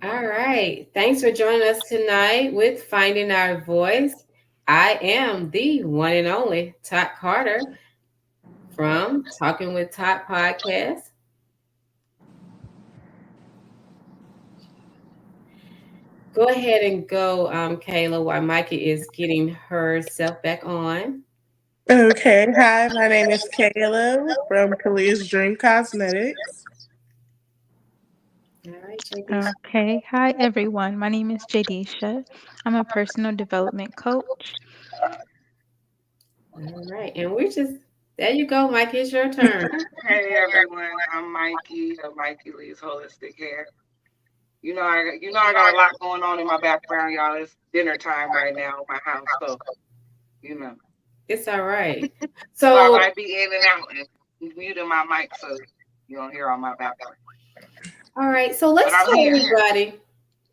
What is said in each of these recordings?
All right. Thanks for joining us tonight with Finding Our Voice. I am the one and only Tot Carter from Talking with Tot Podcast. Go ahead and go, Kayla, while Mikey is getting herself back on. Okay, hi, my name is Kayla from Kaliah's Dream Cosmetics. All right, JD. Okay. Hi, everyone. My name is Jadisha. I'm a personal development coach. All right. And we're just, there you go, Mikey. It's your turn. Hey everyone, I'm Mikey of Mikey Lee's Holistic Hair. I got a lot going on in my background, y'all. It's dinner time right now at my house, so you know. It's all right. So I So, might be in and out and muting my mic so you don't hear all my background. all right. So But let's I'm tell here. everybody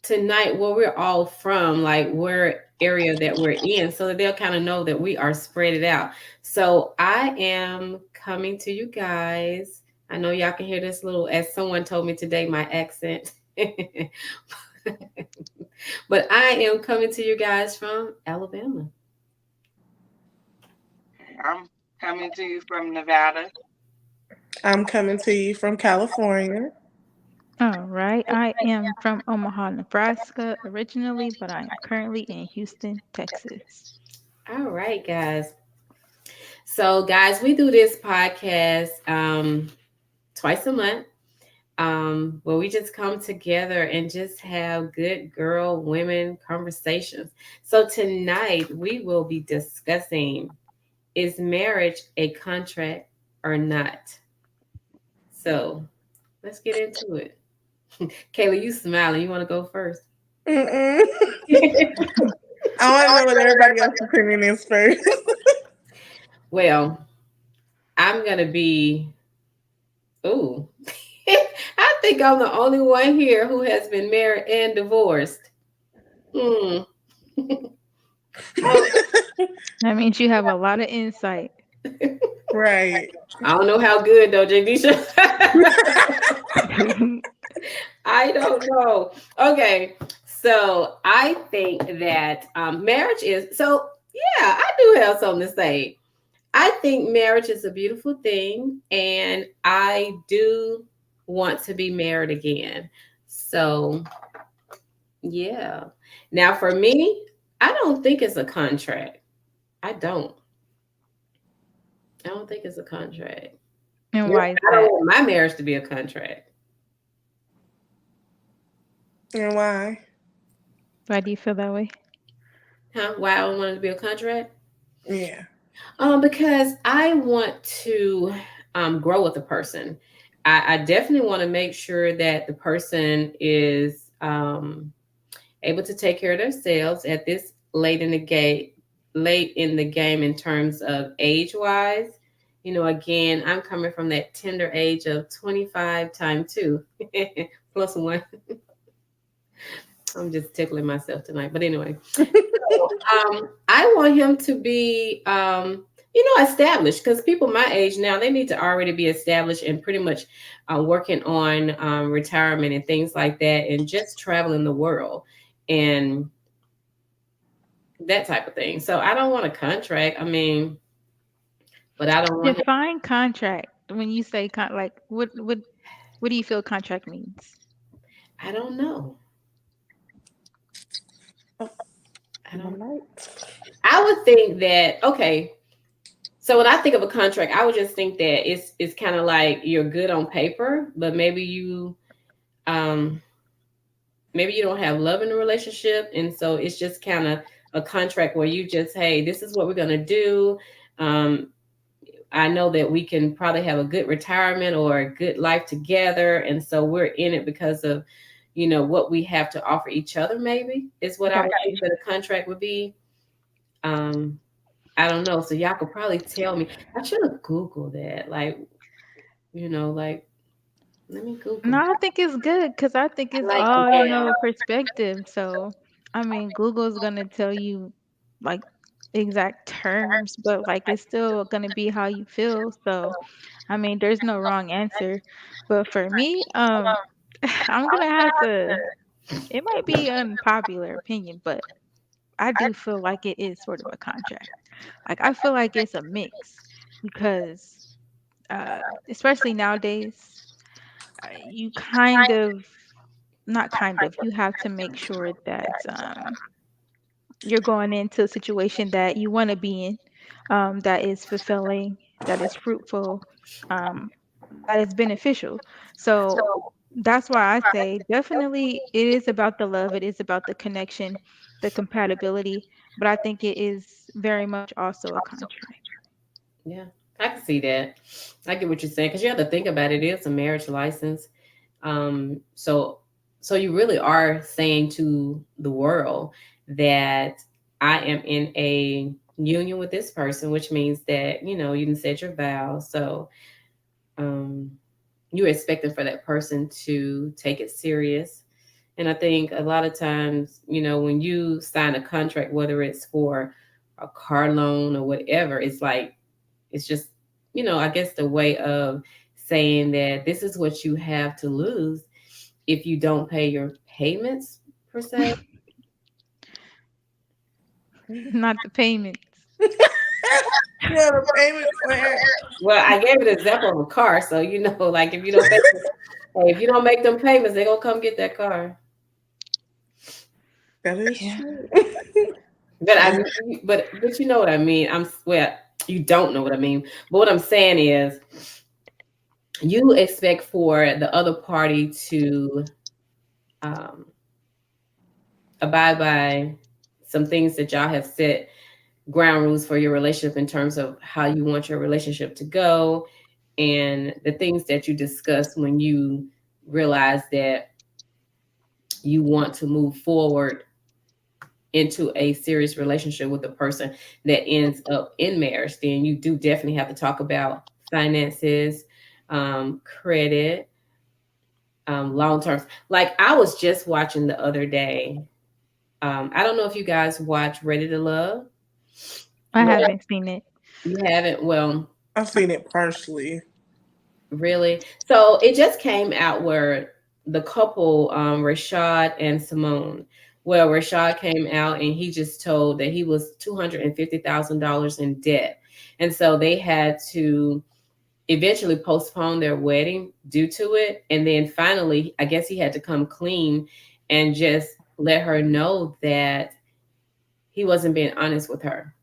tonight where we're all from, like where area that we're in, so that they'll kind of know that we are spread it out. So I am coming to you guys. I know y'all can hear this little, as someone told me today, my accent. But I am coming to you guys from Alabama. I'm coming to you from Nevada. I'm coming to you from California. All right. I am from Omaha, Nebraska originally, but I am currently in Houston, Texas. All right, guys. So, guys, we do this podcast twice a month, where we just come together and just have good girl women conversations. So tonight we will be discussing, is marriage a contract or not? So let's get into it. Kayla, you smiling. You want to go first? Mm-mm. I want to know what everybody else's opinion is first. Well, I'm gonna be. Ooh, I think I'm the only one here who has been married and divorced. Hmm. I That means you have a lot of insight. Right. I don't know how good though, Jagdisha. I don't know. Okay, so I think that marriage is so. Yeah, I do have something to say. I think marriage is a beautiful thing, and I do want to be married again. So yeah. Now for me, I don't think it's a contract. I don't. I don't think it's a contract. And Yeah, why is I don't that? want my marriage to be a contract. And why? Why do you feel that way? Huh? Why I don't want it to be a contract? Yeah. Because I want to grow with the person. I definitely want to make sure that the person is able to take care of themselves at this late in the game in terms of age wise. You know, again, I'm coming from that tender age of 25 times two plus one. I'm just tickling myself tonight. But anyway, I want him to be, established, because people my age now, they need to already be established and pretty much working on retirement and things like that, and just traveling the world and that type of thing. So I don't want a contract. I mean, but I don't want him. Define contract. When you say like what do you feel contract means? I don't know. Oh, I my don't. light. I would think that, okay. So when I think of a contract, I would just think that it's kind of like you're good on paper, but um maybe you don't have love in the relationship, and so it's just kind of a contract where you just, hey, this is what we're gonna do. Um, I know that we can probably have a good retirement or a good life together, and so we're in it because of, what we have to offer each other. Maybe is what I Got would you. think that a contract would be. Um, I don't know. So y'all could probably tell me. I should have Googled that. Like let me No, Google. I think it's good because I think I it's like all, that. perspective. So, I mean, Google's gonna tell you like exact terms, but like it's still gonna be how you feel. So, I mean, there's no wrong answer. But for me, I'm gonna have to. It might be unpopular opinion, but I do feel like it is sort of a contract. Like I feel like it's a mix because especially nowadays, you kind of not kind of you have to make sure that you're going into a situation that you want to be in, that is fulfilling, that is fruitful, um, that is beneficial. So that's why I say definitely it is about the love, it is about the connection, the compatibility, but I think it is very much also a contract. Yeah, I can see that. I get what you're saying because you have to think about it. It is a marriage license. So you really are saying to the world that I am in a union with this person, which means that you didn't set your vows. So um, you're expecting for that person to take it serious. And I think a lot of times, when you sign a contract, whether it's for a car loan or whatever, it's like it's just, I guess the way of saying that this is what you have to lose if you don't pay your payments per se. Not the payments. Yeah, the payment plan. Well, I gave an example of a car, so like if you don't make them payments, they're gonna come get that car. That is Yeah. true. But but you know what I mean. Well, you don't know what I mean. But what I'm saying is, you expect for the other party to um, abide by some things that y'all have set ground rules for your relationship in terms of how you want your relationship to go and the things that you discuss when you realize that you want to move forward into a serious relationship with a person that ends up in marriage. Then you do definitely have to talk about finances, credit, long terms. Like I was just watching the other day. I don't know if you guys watch Ready to Love. I haven't seen it. You haven't? Well, I've seen it partially. really? So it just came out where the couple, Rashad and Simone, well, Rashad came out and he just told that he was $250,000 in debt. And so they had to eventually postpone their wedding due to it. And then finally, I guess he had to come clean and just let her know that he wasn't being honest with her.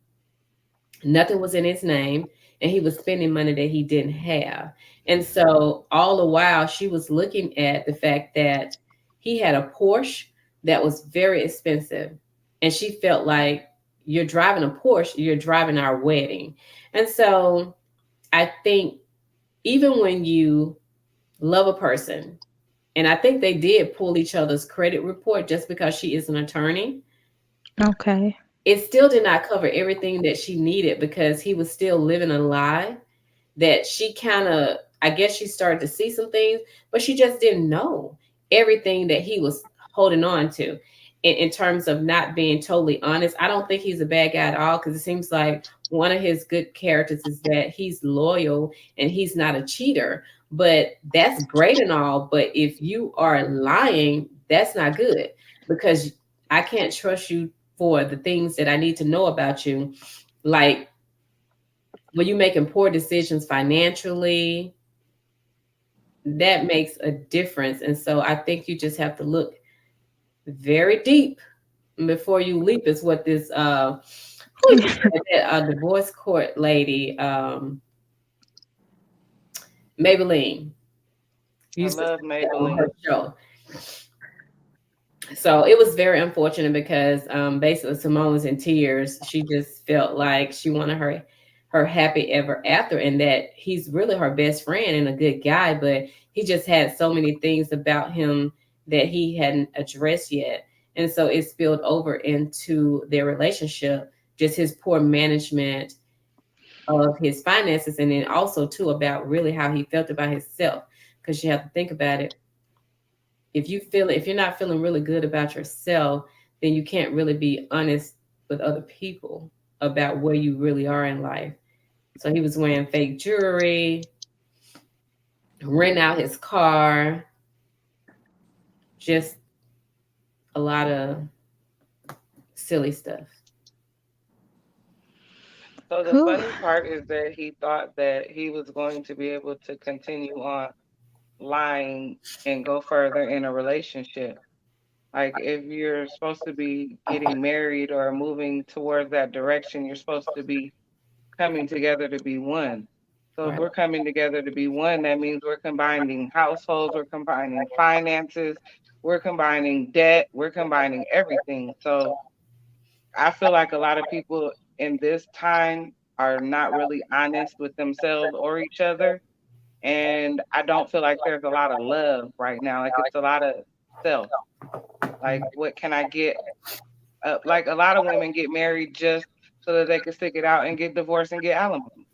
Nothing was in his name, and he was spending money that he didn't have. And so all the while she was looking at the fact that he had a Porsche that was very expensive, and she felt like, you're driving a Porsche, you're driving our wedding. And so I think even when you love a person, and I think they did pull each other's credit report just because she is an attorney, Okay. it still did not cover everything that she needed because he was still living a lie that she kind of, I guess she started to see some things, but she just didn't know everything that he was holding on to in terms of not being totally honest. I don't think he's a bad guy at all because it seems like one of his good characters is that he's loyal and he's not a cheater. But that's great and all. But if you are lying, that's not good because I can't trust you for the things that I need to know about you. Like when you're making poor decisions financially, that makes a difference. And so I think you just have to look very deep before you leap, is what this who is that divorce court lady, Maybelline I used to love say that on her Maybelline. show. So it was very unfortunate because basically Simone was in tears. She just felt like she wanted her happy ever after, and that he's really her best friend and a good guy, but he just had so many things about him that he hadn't addressed yet. And so it spilled over into their relationship, just his poor management of his finances, and then also too about really how he felt about himself. Because you have to think about it, if you're not feeling really good about yourself, then you can't really be honest with other people about where you really are in life. So he was wearing fake jewelry, renting out his car, just a lot of silly stuff. So the Whew. funny part is that he thought that he was going to be able to continue on lying and go further in a relationship. Like if you're supposed to be getting married or moving towards that direction, you're supposed to be coming together to be one. So if Right. we're coming together to be one, that means we're combining households, we're combining finances, we're combining debt, we're combining everything. So I feel like a lot of people in this time are not really honest with themselves or each other. And I don't feel like there's a lot of love right now. Like it's a lot of self. Like, what can I get? Like a lot of women get married just so that they can stick it out and get divorced and get alimony.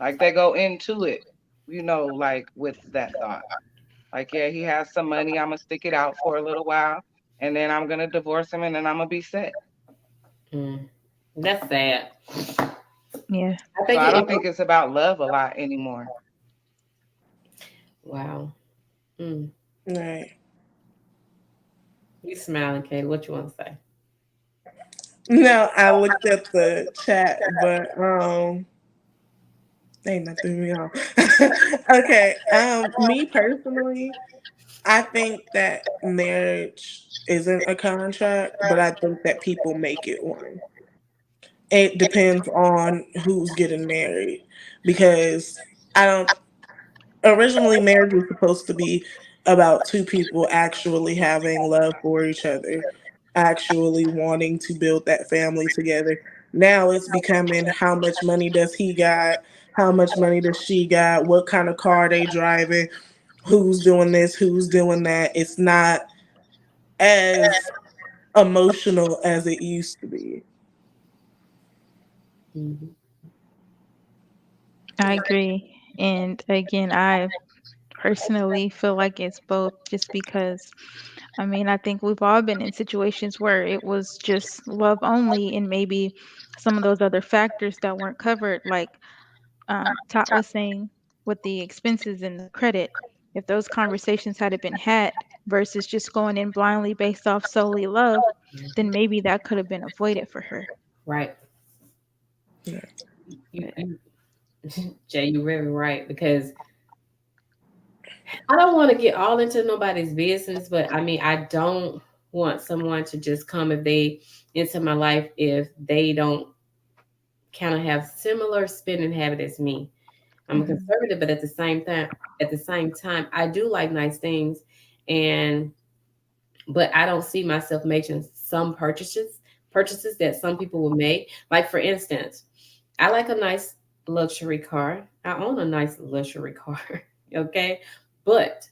Like they go into it, like with that thought. Like, yeah, he has some money. I'm gonna stick it out for a little while, and then I'm gonna divorce him, and then I'm gonna be set. Mm. That's sad. Yeah. I So think I it. don't think it's about love a lot anymore. Wow. Mm. Right. You smiling, Kate. What you want to say? No, I looked at the chat, but ain't nothing me off. Okay. Me personally, I think that marriage isn't a contract, but I think that people make it one. It depends on who's getting married because I don't originally marriage was supposed to be about two people actually having love for each other, actually wanting to build that family together. Now it's becoming how much money does he got, how much money does she got, what kind of car they driving, who's doing this, who's doing that. It's not as emotional as it used to be. Mm-hmm. I agree. And again, I personally feel like it's both just because I mean, I think we've all been in situations where it was just love only and maybe some of those other factors that weren't covered, like Tot was saying with the expenses and the credit. If those conversations had been had versus just going in blindly based off solely love, then maybe that could have been avoided for her. Right. Yeah. You, you, Jay, you're very right because I don't want to get all into nobody's business, but I mean, I don't want someone to just come if they into my life if they don't kind of have similar spending habit as me. I'm a Hmm. conservative, but at the same time, I do like nice things, and but I don't see myself making some purchases that some people will make. Like for instance, I like a nice luxury car. I own a nice luxury car, okay, but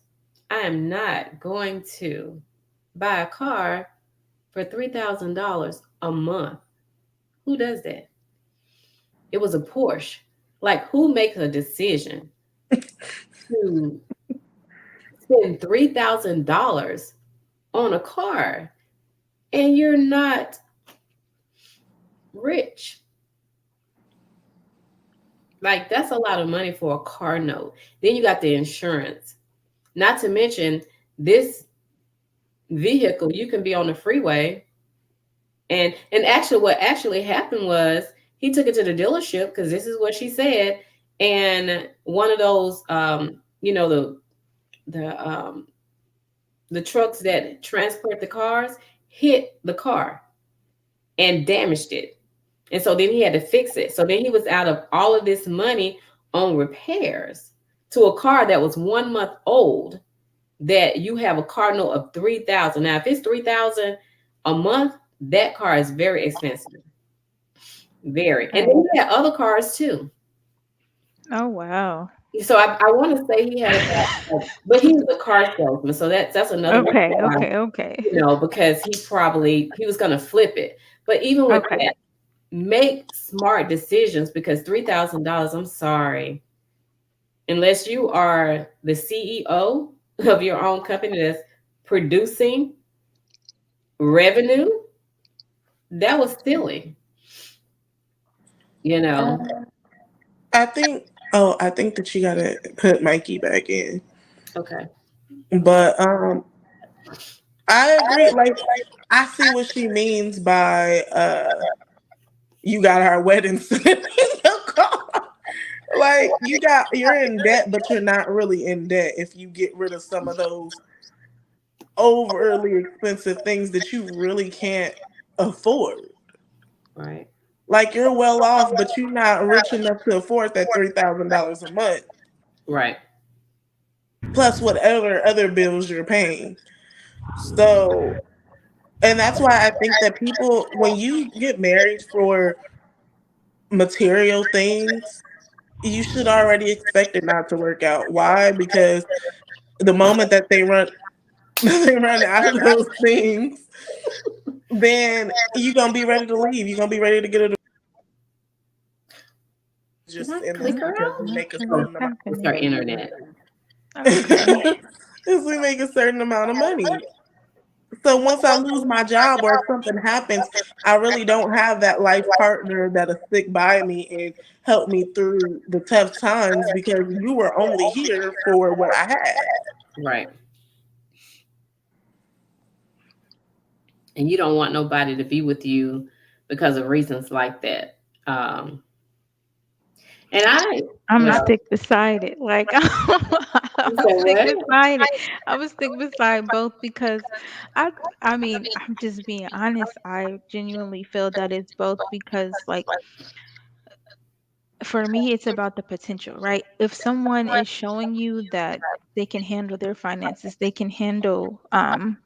I am not going to buy a car for $3,000 a month. Who does that? It was a Porsche. Like who makes a decision to spend $3,000 on a car and you're not rich? Like that's a lot of money for a car note. Then you got the insurance. Not to mention this vehicle, you can be on the freeway and actually what actually happened was he took it to the dealership because this is what she said. And one of those the the trucks that transport the cars hit the car and damaged it. And so then he had to fix it. So then he was out of all of this money on repairs to a car that was 1 month old. That you have a car note of 3,000. Now, if it's 3,000 a month, that car is very expensive. Very. And Right. then he had other cars too. Oh, wow. So I want to say he had but he was a car salesman. So that's another reason Okay, why, okay, okay. because he was gonna flip it. But even with Okay. that, make smart decisions because $3,000, I'm sorry, unless you are the CEO of your own company that's producing revenue, that was silly, you know. I think. Oh, I think that you gotta put Mikey back in. Okay. But I agree. Like, I see what she means by you got our wedding set in your car. Like, you're in debt, but you're not really in debt if you get rid of some of those overly expensive things that you really can't afford. Right. Like, you're well off, but you're not rich enough to afford that $3,000 a month, Right. plus whatever other bills you're paying. So, and that's why I think that people, when you get married for material things, you should already expect it not to work out. Why? Because the moment that they run they run out of those things, then you're gonna be ready to leave. You're gonna be ready to get a Did just I in this click Not, her because out? we not make a sure Oh, what's certain amount it's of our happening. money. internet. Okay. Because we make a certain amount of money. So once I lose my job or if something happens, I really don't have that life partner that'll stick by me and help me through the tough times because you were only here for what I had. Right. And you don't want nobody to be with you because of reasons like that. Um, and I, I'm gonna well, stick beside it. Like I'm you gonna said stick what? beside it. I'm gonna stick beside both because I I mean, I'm just being honest. I genuinely feel that it's both because like for me it's about the potential, right? If someone is showing you that they can handle their finances, they can handle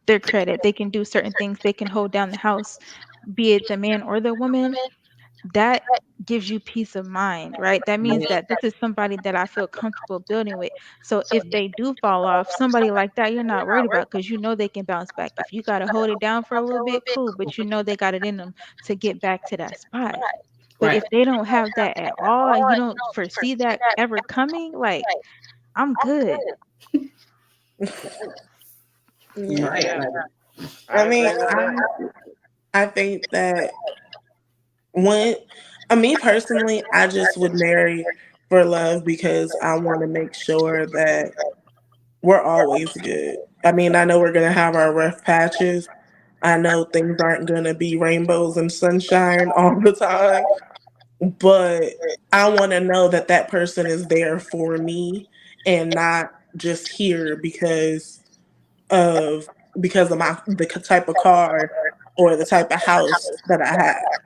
their credit, they can do certain things, they can hold down the house, be it the man or the woman, that gives you peace of mind, right? That means Yeah. that this is somebody that I feel comfortable building with. So if they do fall off, somebody like that, you're not worried about because you know they can bounce back. If you got to hold it down for a little bit, cool, but you know they got it in them to get back to that spot. But Right. if they don't have that at all and you don't foresee that ever coming, like I'm good. Yeah. Right. Yeah, Like, I I mean, agree with that. I think that when me personally, I just would marry for love because I want to make sure that we're always good. I mean, I know we're gonna have our rough patches. I know things aren't gonna be rainbows and sunshine all the time, but I want to know that that person is there for me and not just here of because of the type of car or the type of house that I have.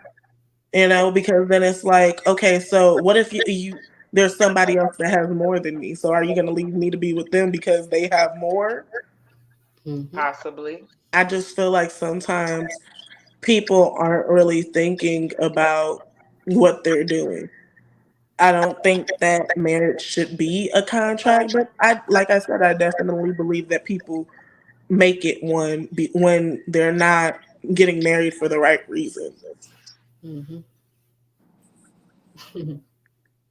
Because then it's like, okay, so what if you there's somebody else that has more than me? So are you going to leave me to be with them because they have more? hmm Possibly. I just feel like sometimes people aren't really thinking about what they're doing. I don't think that marriage should be a contract, but like I said, I definitely believe that people make it when they're not getting married for the right reasons. hmm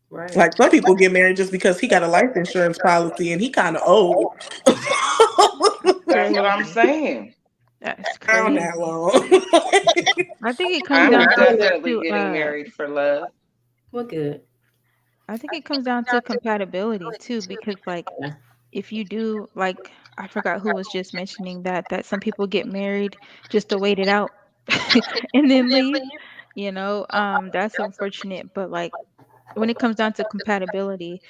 right. Like some people get married just because he got a life insurance policy and he kind of old. That's That's what I'm crazy. saying. That's Around that crazy. long. I think it comes I'm down Well, good. definitely to getting married for love. Well, good. I think it comes down to compatibility too, because like Yeah. if you do like I forgot who was just mentioning that some people get married just to wait it out and then leave, that's unfortunate. But like when it comes down to compatibility,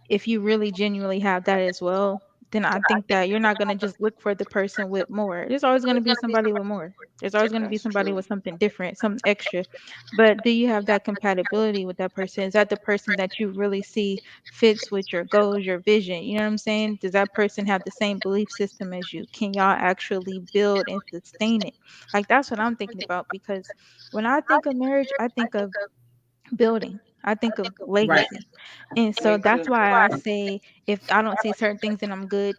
if you really genuinely have that as well, then I think that you're not going to just look for the person with more. There's always going to be somebody with more. There's always going to be That's somebody true. with something different, something extra. But do you have that compatibility with that person? Is that the person that you really see fits with your goals, your vision? You know what I'm saying? Does that person have the same belief system as you? Can y'all actually build and sustain it? Like that's what I'm thinking about because when I think of marriage, I think of building. I think of Right. legacy. And so Me that's too. why I say if I don't see certain things then I'm good,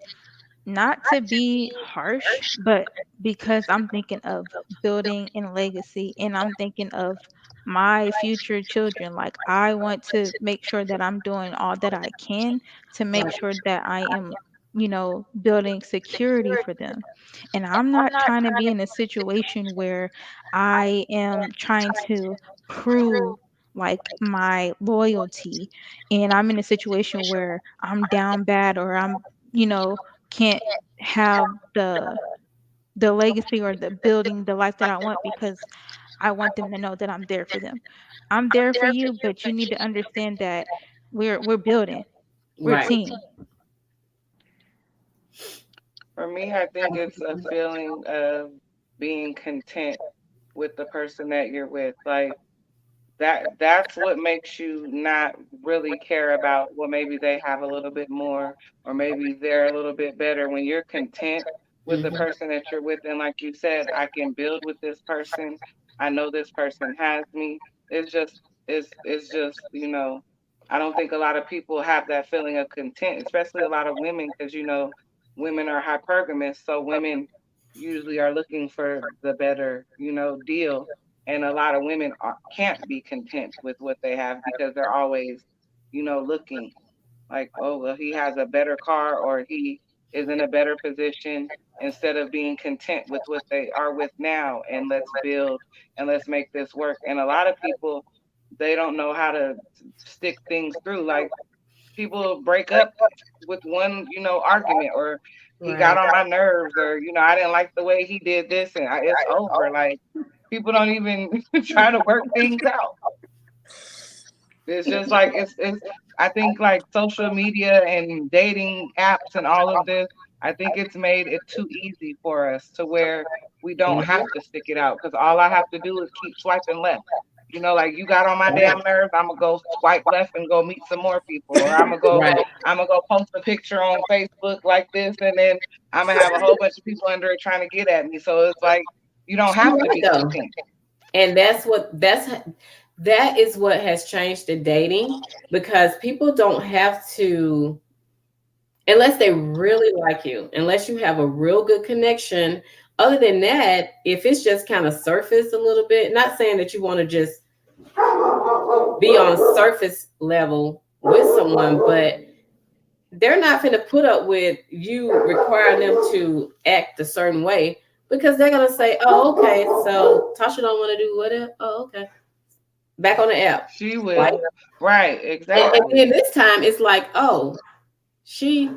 not to be harsh, but because I'm thinking of building and legacy and I'm thinking of my future children. Like I want to make sure that I'm doing all that I can to make Right. sure that I am, building security for them. And I'm not trying to be in a situation where I am trying to prove like my loyalty and I'm in a situation where I'm down bad or I'm, can't have the the legacy or the building the life that I want, because I want them to know that I'm there for them. I'm there for you, but you need to understand that we're building. We're a Right. team. For me, I think it's a feeling of being content with the person that you're with. Like that's what makes you not really care about, well, maybe they have a little bit more or maybe they're a little bit better. When you're content with the Hmm. person that you're with, and like you said, I can build with this person, I know this person has me. It's just I don't think a lot of people have that feeling of content, especially a lot of women, because women are hypergamous, so women usually are looking for the better deal, and a lot of women can't be content with what they have because they're always looking like, oh, well, he has a better car or he is in a better position, instead of being content with what they are with now, and let's build and let's make this work. And a lot of people, they don't know how to stick things through. Like, people break up with one argument, or he got Right. on my nerves, or I didn't like the way he did this, and it's over. Like, people don't even try to work things out. It's just like it's I think like social media and dating apps and all of this, I think it's made it too easy for us to where we don't have Mhm. to stick it out, because all I have to do is keep swiping left. Like, you got on my damn nerves, I'm gonna go swipe left and go meet some more people, or Right. I'm gonna go post a picture on Facebook like this, and then I'm gonna have a whole bunch of people under it trying to get at me. So it's like, you don't You're have to right be though. content. And that is what has changed the dating, because people don't have to, unless they really like you, unless you have a real good connection. Other than that, if it's just kind of surface a little bit, not saying that you want to just be on surface level with someone, but they're not going to put up with you requiring them to act a certain way, because they're going to say, oh, okay, so Tasha don't want to do whatever. Oh, okay. Back on the app. She Right. will. Right, And exactly. then this time it's like, oh, she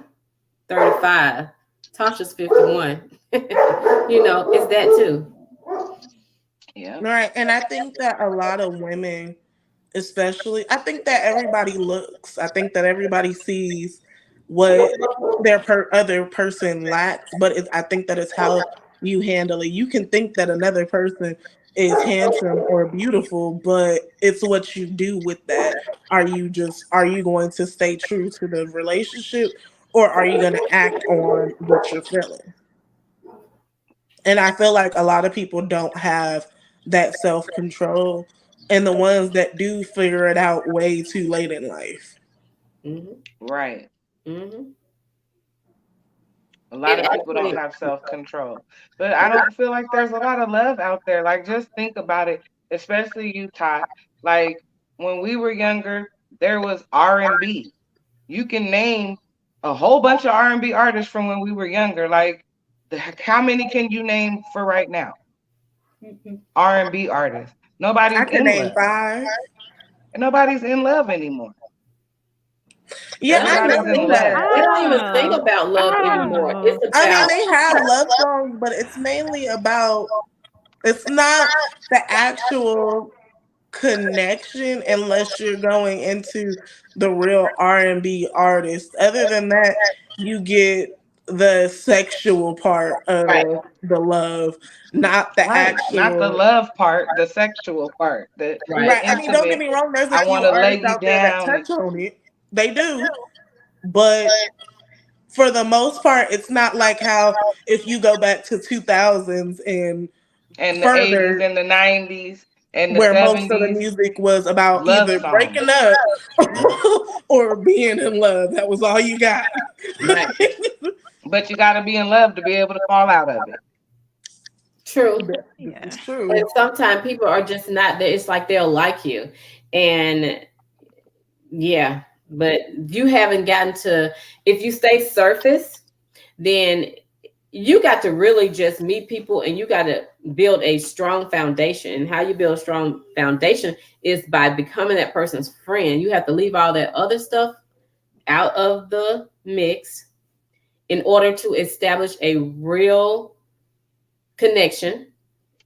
35, Tasha's 51. It's that too. Yeah. Right. And I think that a lot of women, especially, I think that everybody looks, I think that everybody sees what their other person lacks, but I think that it's how you handle it. You can think that another person is handsome or beautiful, but it's what you do with that. Are you going to stay true to the relationship, or are you going to act on what you're feeling? And I feel like a lot of people don't have that self control, and the ones that do figure it out way too late in life. Hmm. Right. Hmm. A And lot of people don't actually, have self-control. But I don't feel like there's a lot of love out there. Like, just think about it, especially you, Ty. Like, when we were younger, there was R&B. You can name a whole bunch of R&B artists from when we were younger. Like, how many can you name for right now? R&B artists. I Nobody's can in name love. 5. And nobody's in love anymore. Yeah, they I don't Everybody's even know in think love. that. they don't even think Oh, about love anymore. oh, It's I mean, about they have love songs, but it's mainly about, it's not the actual connection unless you're going into the real R&B artist. Other than that, you get the sexual part right, of the love, not the Right. Not the actual. love part, the sexual part, the right. Right. I mean, don't get intimate. me wrong, there's a I few want to lay artists you out there that down. touch on it. They do. But for the most part, it's not like how if you go back to 2000s and And the 80s further, and the 90s and the where most of the 70s, music was about love either songs. breaking up or being in love. That was all you got. Right. But you got to be in love to be able to fall out of it. True. This is yeah. And true. sometimes people are just not there. It's like they'll like you. And yeah, but you haven't gotten to, if you stay surface, then you got to really just meet people, and you got to build a strong foundation. And how you build a strong foundation is by becoming that person's friend. You have to leave all that other stuff out of the mix in order to establish a real connection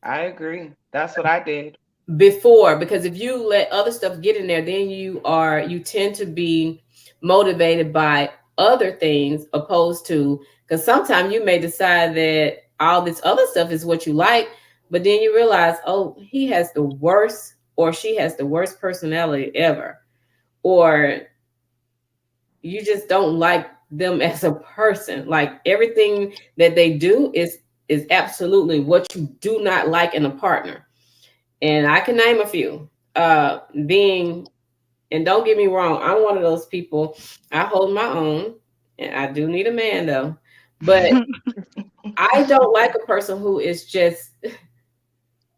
I agree. That's what I did. before, because if you let other stuff get in there, then you tend to be motivated by other things opposed to, because sometimes you may decide that all this other stuff is what you like, but then you realize, oh, he has the worst or she has the worst personality ever, or you just don't like them as a person. Like everything that they do is absolutely what you do not like in a partner. And I can name a few. Being, and don't get me wrong, I'm one of those people. I hold my own, and I do need a man though. But I don't like a person who is just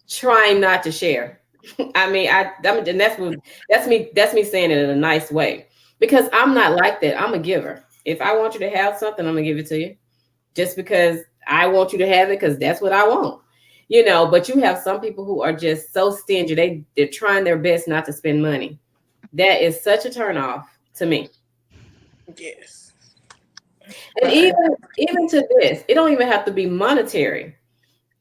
trying not to share. I mean, and that's me saying it in a nice way, because I'm not like that. I'm a giver. If I want you to have something, I'm gonna give it to you, just because I want you to have it, because that's what I want. But you have some people who are just so stingy. They're trying their best not to spend money. That is such a turn off to me. Yes. And Okay. even to this, it don't even have to be monetary.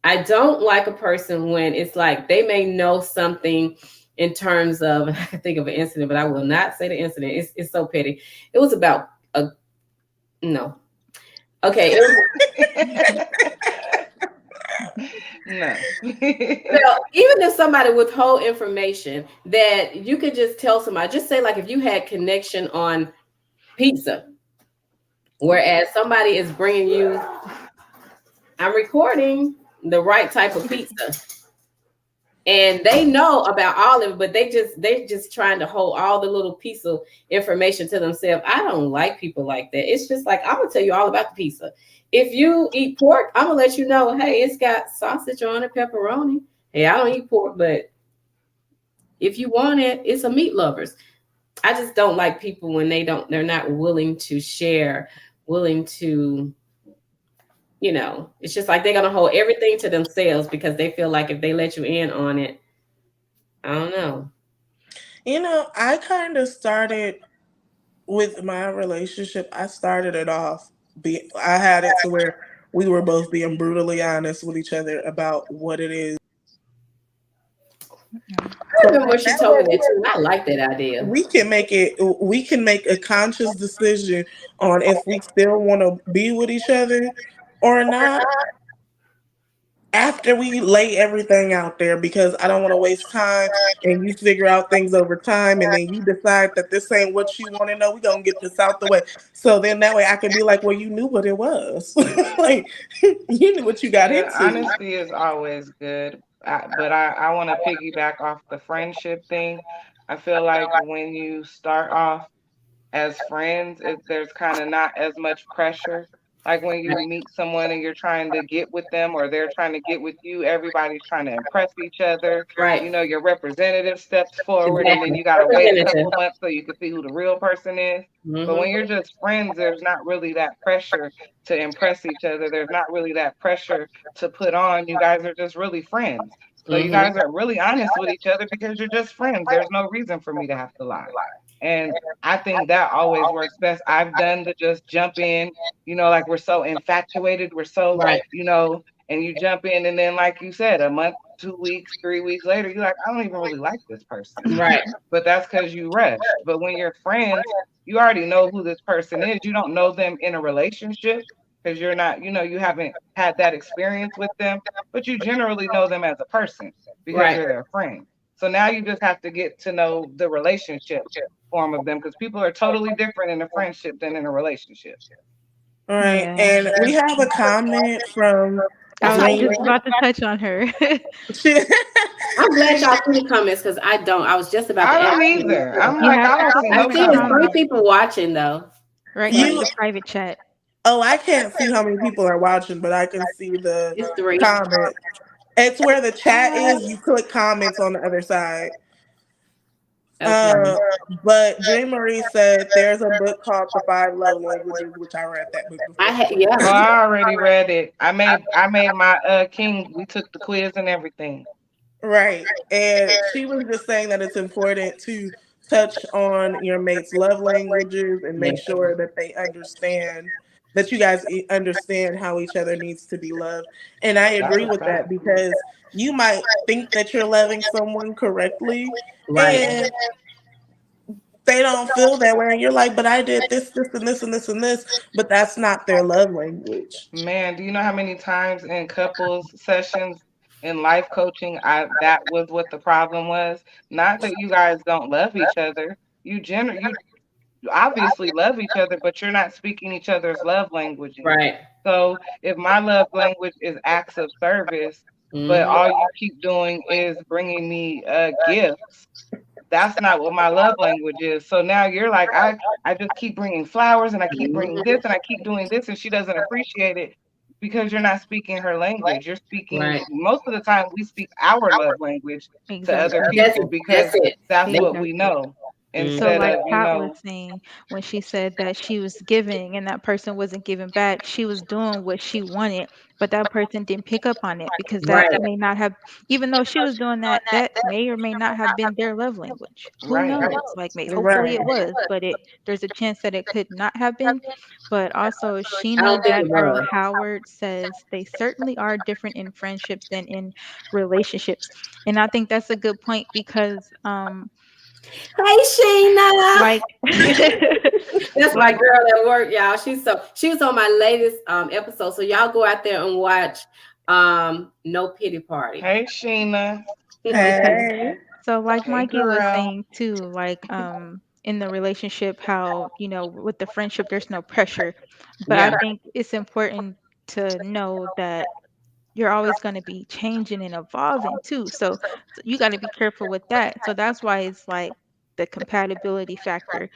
I don't like a person when it's like they may know something in terms of, I can think of an incident, but I will not say the incident. It's so petty. It was about a no. Okay. No. Well, even if somebody withhold information that you could just tell somebody, just say like if you had connection on pizza, whereas somebody is bringing you, I'm recording the right type of pizza, and they know about all of it, but they just trying to hold all the little piece of information to themselves. I don't like people like that. It's just like, I'm gonna tell you all about the pizza. If you eat pork, I'm gonna let you know, hey, it's got sausage on it, pepperoni. Hey, I don't eat pork, but if you want it, it's a meat lovers. I just don't like people when they're not willing to share, willing to, it's just like they're gonna hold everything to themselves because they feel like if they let you in on it, I don't know. I kind of started with my relationship. I started it off. I had it to where we were both being brutally honest with each other about what it is. I So remember when she that told way me that too, and I like that idea. we can make a conscious decision on if we still want to be with each other or not after we lay everything out there, because I don't want to waste time and you figure out things over time and then you decide that this ain't what you want to know. We're going to get this out the way. So then that way I can be like, well, you knew what it was. Like, you knew what you got Yeah, into. honesty is always good. But I want to piggyback off the friendship thing. I feel like when you start off as friends, there's kind of not as much pressure. Like when you meet someone and you're trying to get with them or they're trying to get with you, everybody's trying to impress each other. Right. You know, your representative steps forward and then Exactly. you got to wait a Representative. couple of months so you can see who the real person is. But when Hmm. you're just friends, there's not really that pressure to impress each other. There's not really that pressure to put on. You guys are just really friends. So you Hmm. guys are really honest with each other because you're just friends. There's no reason for me to have to lie. And I think that always works best. I've done to just jump in, like we're so infatuated, we're so, Right. and you jump in, and then, like you said, a month, 2 weeks, 3 weeks later, you're like, I don't even really like this person. Right. But that's because you rushed. But when you're friends, you already know who this person is. You don't know them in a relationship because you're not, you haven't had that experience with them, but you generally know them as a person because Right. you're their friend. So now you just have to get to know the relationship form of them because people are totally different in a friendship than in a relationship. All right. Yeah. And we have a comment from I was just Dreamer. about to touch on her. She, I'm glad y'all see the comments because I don't. I was just about I to ask don't you. either. I'm You like, have I to don't go see in I the no see it's comments. three comments people watching though. right in you the private chat. Oh, I can't see how many people are watching, but I can see the It's three. comment. It's where the chat is. What? You click comments on the other side. Okay. Uh, but J. Marie said there's a book called The Five Love Languages, which I read that book I before. had Oh, yeah. I already read it. I made my king. We took the quiz and everything. Right. And she was just saying that it's important to touch on your mate's love languages and make Yes. sure that they understand. that you guys understand how each other needs to be loved. And I That's agree a with fact. that because you might think that you're loving someone correctly Right. and they don't feel that way. And you're like, but I did this, this, and this, and this, and this. But that's not their love language. Man, do you know how many times in couples sessions in life coaching I that was what the problem was? Not that you guys don't love each other. You obviously love each other, but you're not speaking each other's love languages. Right. So if my love language is acts of service, but Hmm. all you keep doing is bringing me gifts, that's not what my love language is. So now you're like, I just keep bringing flowers and I keep bringing this and I keep doing this and she doesn't appreciate it because you're not speaking her language. You're speaking Right. most of the time we speak our love language to other Exactly. That's people that's because it. that's what we Exactly. know So, instead like of, Pat was saying, when she said that she was giving and that person wasn't giving back, she was doing what she wanted, but that person didn't pick up on it because that Right. may not have, even though she was doing that, that may or may not have been their love language. Who right. knows? Like, hopefully it Right. was, but there's a chance that it could not have been. But also, she I don't made think that it girl was. Howard says they certainly are different in friendships than in relationships, and I think that's a good point because Hey, Sheena. like That's my like girl at work, y'all. She was on my latest episode. So y'all go out there and watch No Pity Party. Hey Sheena. okay. Hey. So like Hey Mikey was girl. saying too, like in the relationship how, with the friendship there's no pressure. But I Yeah. think it's important to know that you're always going to be changing and evolving too. So you got to be careful with that. So that's why it's like the compatibility factor.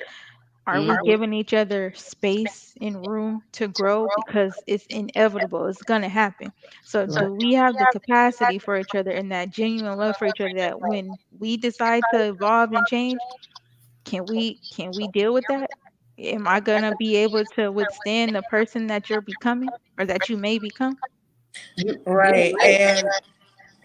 Are we Hmm. giving each other space and room to grow? Because it's inevitable, it's going to happen. So, do we have the capacity for each other and that genuine love for each other that when we decide to evolve and change, can we deal with that? Am I going to be able to withstand the person that you're becoming or that you may become? You Right. might. And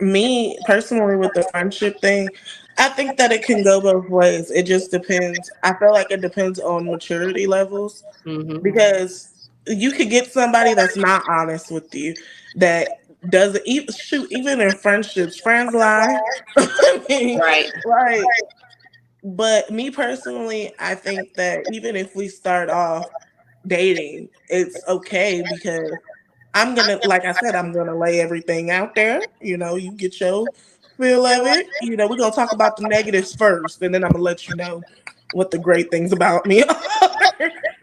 me personally with the friendship thing, I think that it can go both ways. It just depends. I feel like it depends on maturity levels Hmm. because you could get somebody that's not honest with you, that doesn't even shoot, even in friendships, friends lie. I mean, Right. like, but me personally, I think that even if we start off dating, it's okay because I'm gonna, like I said, I'm gonna lay everything out there. You get your feel of it. We're gonna talk about the negatives first, and then I'm gonna let you know what the great things about me are.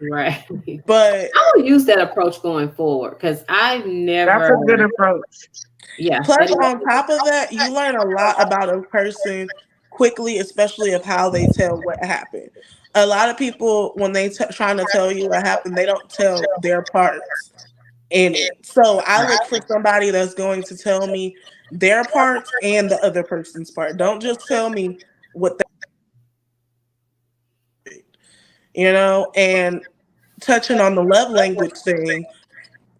Right. But I will use that approach going forward because I've That's never, a good approach. yeah, that plus, is, on top of that, you learn a lot about a person quickly, especially of how they tell what happened. A lot of people, when they trying to tell you what happened, they don't tell their parts in it. So I look for somebody that's going to tell me their parts and the other person's part. Don't just tell me what and touching on the love language thing.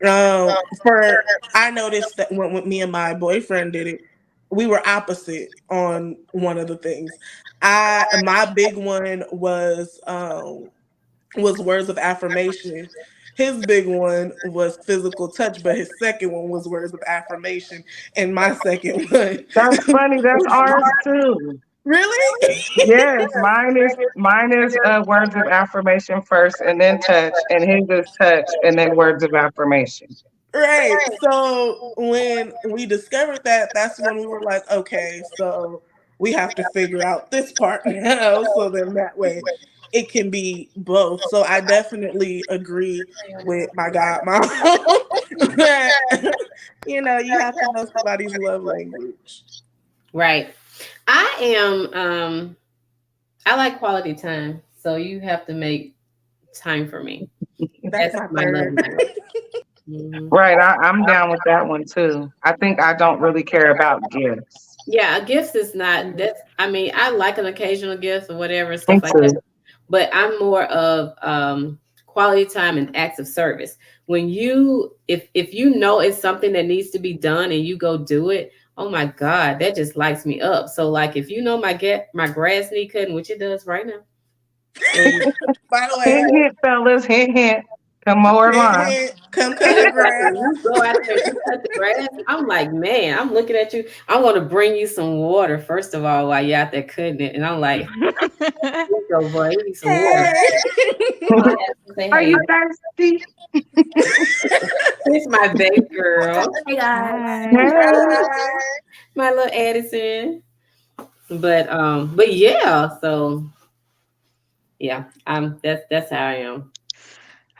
For I noticed that when me and my boyfriend did it, we were opposite on one of the things. My big one was words of affirmation. His big one was physical touch, but his second one was words of affirmation, and my second one That's funny. That's ours too. really. Yes, mine is words of affirmation first and then touch, and his is touch and then words of affirmation. Right. So when we discovered that, that's when we were like, okay, so we have to figure out this part now. So then that way it can be both. So I definitely agree with my godmom that you have to know somebody's love language. right. I am, I like quality time. So you have to make time for me. That's That's my my love third. language. Hmm. Right, I'm down with that one too. I think I don't really care about gifts. Yeah, gifts is not, that's, I mean, I like an occasional gift or whatever and Me stuff like that, too. but I'm more of quality time and acts of service. When you, if you know it's something that needs to be done and you go do it, oh my God, that just lights me up. So like if you know my grass need cutting, which it does right now, and By the way, Hint, hint, fellas, hint, hint. Come mow her Hint, lawn. hint. Come cut the grass. When you go out there, you cut the grass. I'm like, man, I'm looking at you. I'm going to bring you some water, first of all, while you're out there cutting it. And I'm like, here you go, boy. You need some water. Hey. My husband say, Are hey, you thirsty? this is my baby girl. Hey, guys. Hi. Hey. My little Addison. But yeah, so yeah, that's how I am.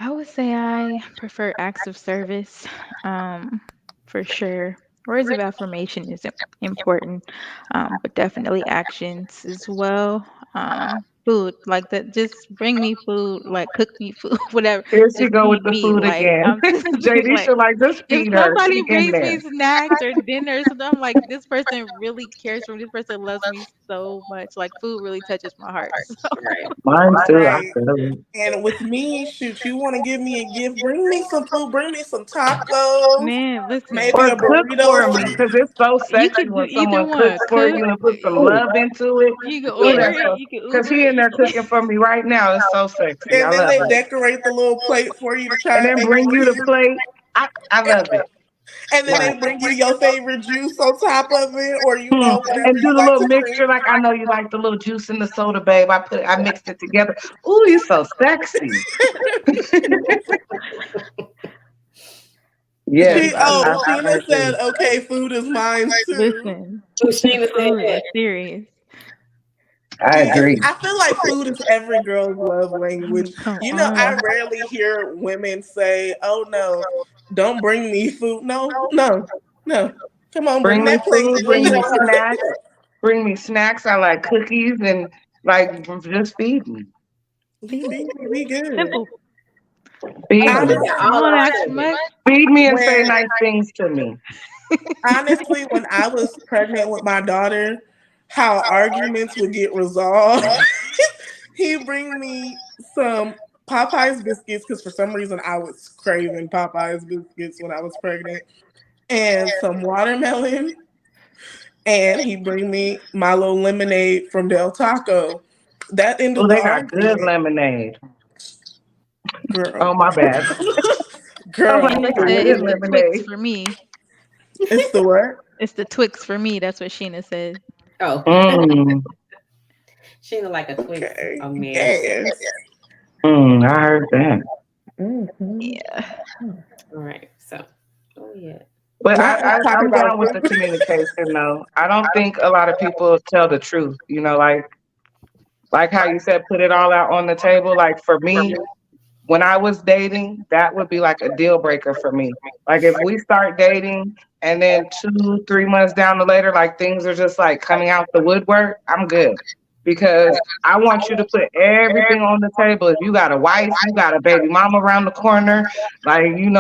I would say I prefer acts of service, um, for sure. Words of affirmation is important, but definitely actions as well. Food, like that, just bring me food, like cook me food, whatever. Here she Just go with feed the me. food Like again. I'm just JD like, should like just if feed her. somebody She in brings me there. snacks or dinner or something, I'm like, this person really cares for me. This person loves me so much. Like food really touches my heart. So Right. Mine too. I Right. feel it. And with me, shoot, you want to give me a gift? Bring me some food. Bring me some tacos. man, listen. Maybe Or a cook burrito or for me something. because it's so You sexy could do when either someone one. cooks for Cook. you and put some Ooh, love into it. You can Ooh, order that's it. so. You can Because Uber he in there it. cooking for me right now. It's so sexy. I And then love they it. decorate the little plate for you to And try and then make it bring you the cute. plate. I love it. And then they Like, bring you your favorite juice on top of it, or whatever and do you the like little to mixture. drink. Like I know you like the little juice in the soda, babe. I mixed it together. Ooh, you so sexy. Yes, That is I true. Sheena said, agree. "Okay, food is mine too." Listen, ooh, Sheena said food that. is serious. I agree. I feel like food is every girl's love I language. mean, come I on. rarely hear women say, "Oh no, don't bring me food." No, no, no. Come on, bring Bring me that plate. food. Yeah, Bring you me want her to cook snacks. Bring me snacks. I like cookies and like just feed me. See, Feed me, be good. simple. Feed it. We me. got Honestly, all Don't our ask for service. much. Feed me and say when nice things to me. when I was pregnant with my daughter, how arguments would get resolved. He'd bring me some Popeyes biscuits because for some reason I was craving Popeyes biscuits when I was pregnant, and some watermelon, and he'd bring me my little lemonade from Del Taco. That Oh, ended the they got good argument, lemonade. girl. Oh, my bad. I was like, Girl, they Sheena got said good it's the please. Twix lemonade. for me. It's the what? It's the Twix for me. That's what Sheena said. Oh, Mm, Sheena like a Twix. Okay, Oh man. yes. I heard that. Mm-hmm. Yeah. All right. So, oh yeah. But Not us talking I'm about down with the communication, though. I don't think a lot of people tell the truth. Like how you said, put it all out on the table. Like for me, when I was dating, that would be like a deal breaker for me. Like if we start dating and then 2, 3 months down the later, like things are just like coming out the woodwork, I'm good. Because I want you to put everything on the table. If you got a wife, you got a baby mama around the corner, like you've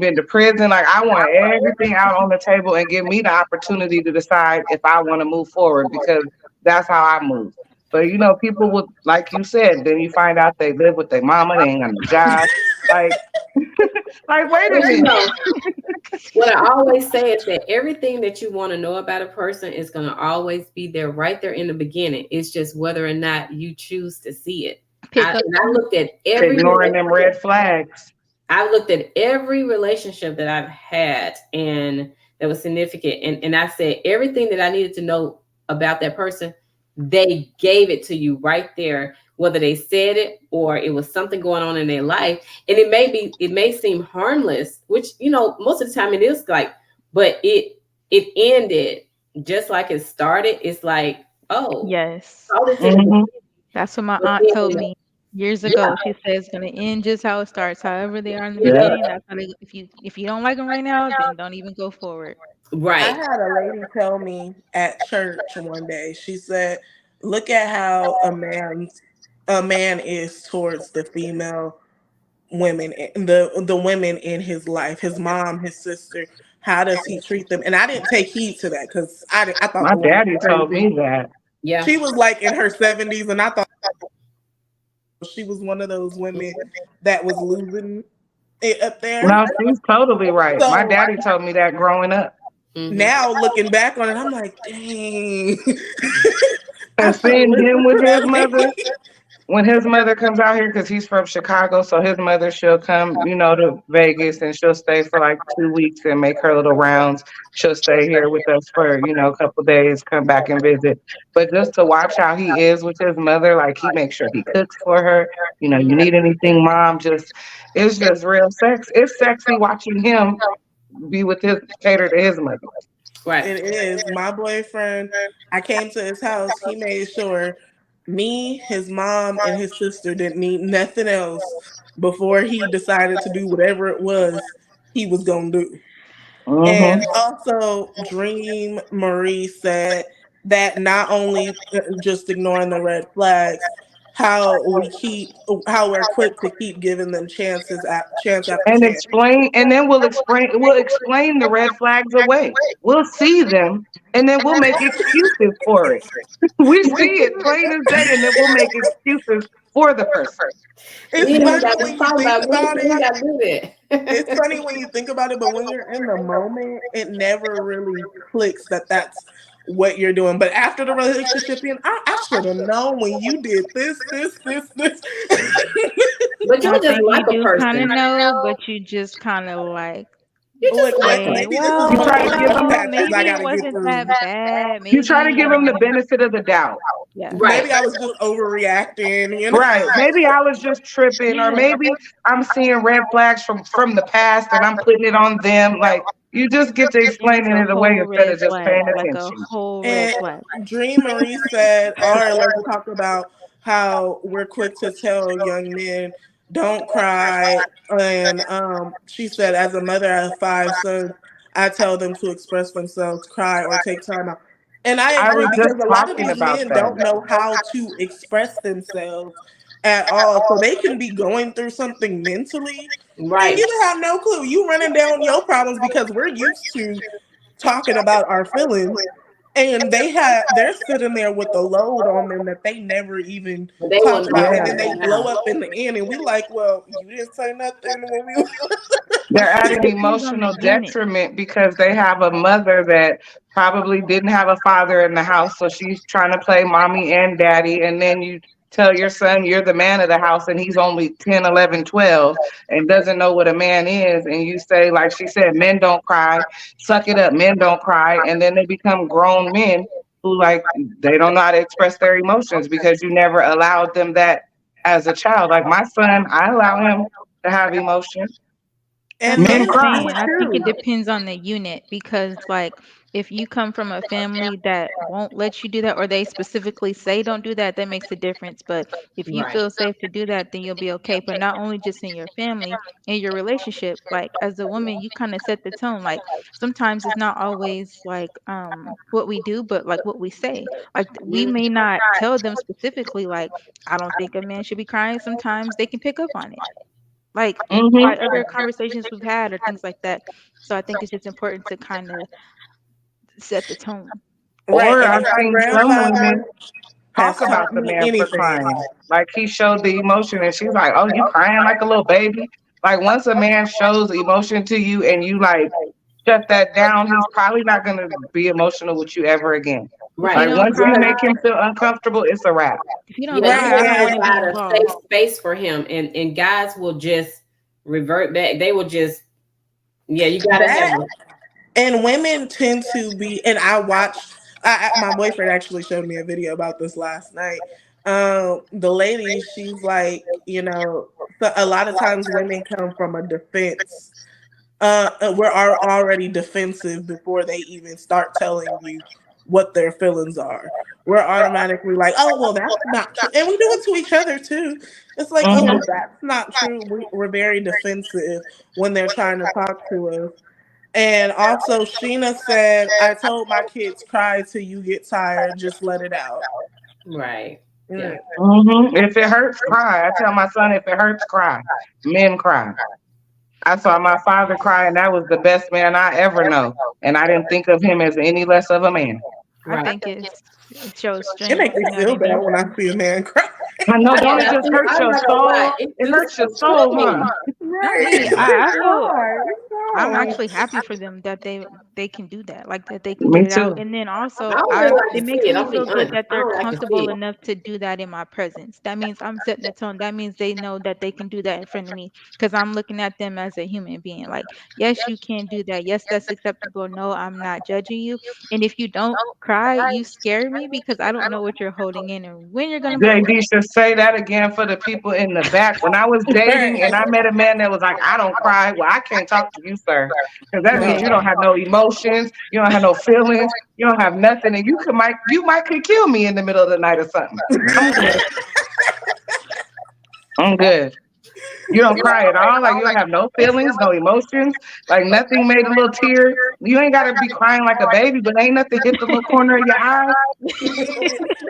been to prison. Like I want everything out on the table and give me the opportunity to decide if I want to move forward because that's how I move. But people would, like you said, then you find out they live with their mama, they ain't got no job. Like, like, wait a But minute. what I always say is that everything that you want to know about a person is going to always be there right there in the beginning. It's just whether or not you choose to see it. Pick up And I on it. looked at every Ignoring them red flags. I looked at every relationship that I've had and that was significant. And I said everything that I needed to know about that person, they gave it to you right there, whether they said it or it was something going on in their life. And it may seem harmless, which, most of the time it is like, but it ended just like it started. It's like, oh, Yes. all this in the Hmm. That's what my but aunt told then, me years yeah, ago. She says it's gonna end just how it starts. However they are in the Yeah. beginning, that's how they. If you don't like them right now, then don't even go forward. I right. had a lady tell me at church one day. She said, "Look at how a man is towards the female women, the women in his life, his mom, his sister. How does he treat them?" And I didn't take heed to that because I thought My the woman daddy was told crazy. me that. Yeah. She was like in her 70s, and I thought she was one of those women that was losing it up there. No, she's totally right. My So daddy told me that growing up. Hmm. now looking back on it, I'm like, dang, I And should have seeing him listened with to his that mother, lady. when his mother comes out here, because he's from Chicago, so his mother, she'll come, to Vegas, and she'll stay for like 2 weeks and make her little rounds. She'll stay here with us for, a couple days, come back and visit. But just to watch how he is with his mother, like he makes sure he cooks for her. You need anything, mom? It's just real sex. It's sexy watching him be with his cater to his mother. Right. It is. My boyfriend, I came to his house. He made sure me, his mom, and his sister didn't need nothing else before he decided to do whatever it was he was going to do. Hmm. And also, Dream Marie said that not only just ignoring the red flags, how we're quick to keep giving them chance after And chance. explain, and then we'll explain the red flags away. We'll see them, and then we'll make excuses for it. We see it plain as day, and then we'll make excuses for the person. It's We ain't funny got to when you talk think about we about ain't it. got to do It's that. funny when you think about it, but when you're in the moment, it never really clicks that that's what you're doing. But after the relationship, I should have known when you did this. But I you'll just think like you a do kind person. of know, but you just kind of like You just Like, like well, them. say, maybe this is You well, one of try you to those give rough them, know, patches I maybe got it to get wasn't through. that bad. you Maybe, try to give them the benefit of the doubt. yeah, Right. Maybe I was just overreacting. Right. Maybe I was just tripping, or yeah. maybe I'm seeing red flags from the past and I'm putting it on them. Like you just get to And it's explaining a it away whole instead red of just flag, paying like a attention. whole red And flag. Dream Marie said, all right, let's talk about how we're quick to tell young men don't cry. And she said, as a mother of five sons, I tell them to express themselves, cry, or take time out. And I I agree was just because a lot of talking these about men that. don't know how to express themselves at all. So they can be going through something mentally and Right. you have no clue. You running down your problems because we're used to talking about our feelings and they're sitting there with the load on them that they never even They talked will about not and Yeah. then have they it blow now. up in the end and we like, well, you didn't say nothing when we They're at It an depends on the emotional unit. detriment because they have a mother that probably didn't have a father in the house. So she's trying to play mommy and daddy. And then you tell your son you're the man of the house and he's only 10, 11, 12, and doesn't know what a man is. And you say, like she said, men don't cry, suck it up, men don't cry. And then they become grown men who, like, they don't know how to express their emotions because you never allowed them that as a child. Like my son, I allow him to have emotion. That's and what Men I'm men cry. do saying. it I think it too. depends on the unit because, like, if you come from a family that won't let you do that, or they specifically say don't do that, that makes a difference. But if you Right. feel safe to do that, then you'll be okay. But not only just in your family, in your relationship, like as a woman, you kind of set the tone. Like sometimes it's not always like what we do, but like what we say. Like we may not tell them specifically, like, I don't think a man should be crying. Sometimes they can pick up on it like Hmm. by other conversations we've had or things like that. So I think it's just important to kind of set the tone. Right. Or And if I've my seen some grandfather women has talk about taught the me man for anything, crying. Like he showed the emotion and she's like, "Oh, you crying like a little baby." Like once a man shows emotion to you and you like shut that down, he's probably not gonna be emotional with you ever again. If you Right. Like don't once you Because cry, make him feel uncomfortable, it's a wrap. if you don't yeah, you right? cry, I gotta don't want to be provide a safe involved. space for him, and guys will just revert back. They will just yeah. You gotta have That a and women tend to be and I watched my boyfriend actually showed me a video about this last night. The lady, she's like, so a lot of times women come from a defense. We're already defensive before they even start telling you what their feelings are. We're automatically like, oh well, that's not true, and we do it to each other too. It's like, oh Hmm. well, that's not true. We're very defensive when they're trying to talk to us. And also, Sheena said, I told my kids, cry till you get tired, just let it out. right. Yeah. Mm. If it hurts, cry. I tell my son, if it hurts, cry. Men cry. I saw my father cry, and that was the best man I ever know. And I didn't think of him as any less of a man. I Right. think it shows It strength. makes me You know what feel I bad mean? when I see a man cry. I know, don't it Yeah. just hurt I'm your not gonna lie. soul? It It do hurts your something soul, to huh? me. Not Right. me. It's I feel hard. I'm wrong. actually happy for them that they can do that, like that they can Me get it out. too. And then I also don't I really like it to makes see it. me I'll be feel good honest. that I they're don't like to see comfortable it. enough to do that in my presence. That means I'm setting the tone. That means they know that they can do that in front of me because I'm looking at them as a human being. Like, yes, you can do that. Yes, that's acceptable. No, I'm not judging you. And if you don't cry, you scare me because I don't know what you're holding in and when you're gonna blow it. JD should say that again for the people in the back. When I was dating and I met a man that was like, I don't cry, well, I can't talk to you, sir. Because that means No. you don't have no emotions, you don't have no feelings, you don't have nothing, and you might could kill me in the middle of the night or something. I'm good. I'm good. You don't cry at all, like you don't have no feelings, no emotions, like nothing made a little tear. You ain't gotta be crying like a baby, but ain't nothing hit the little corner of your eye.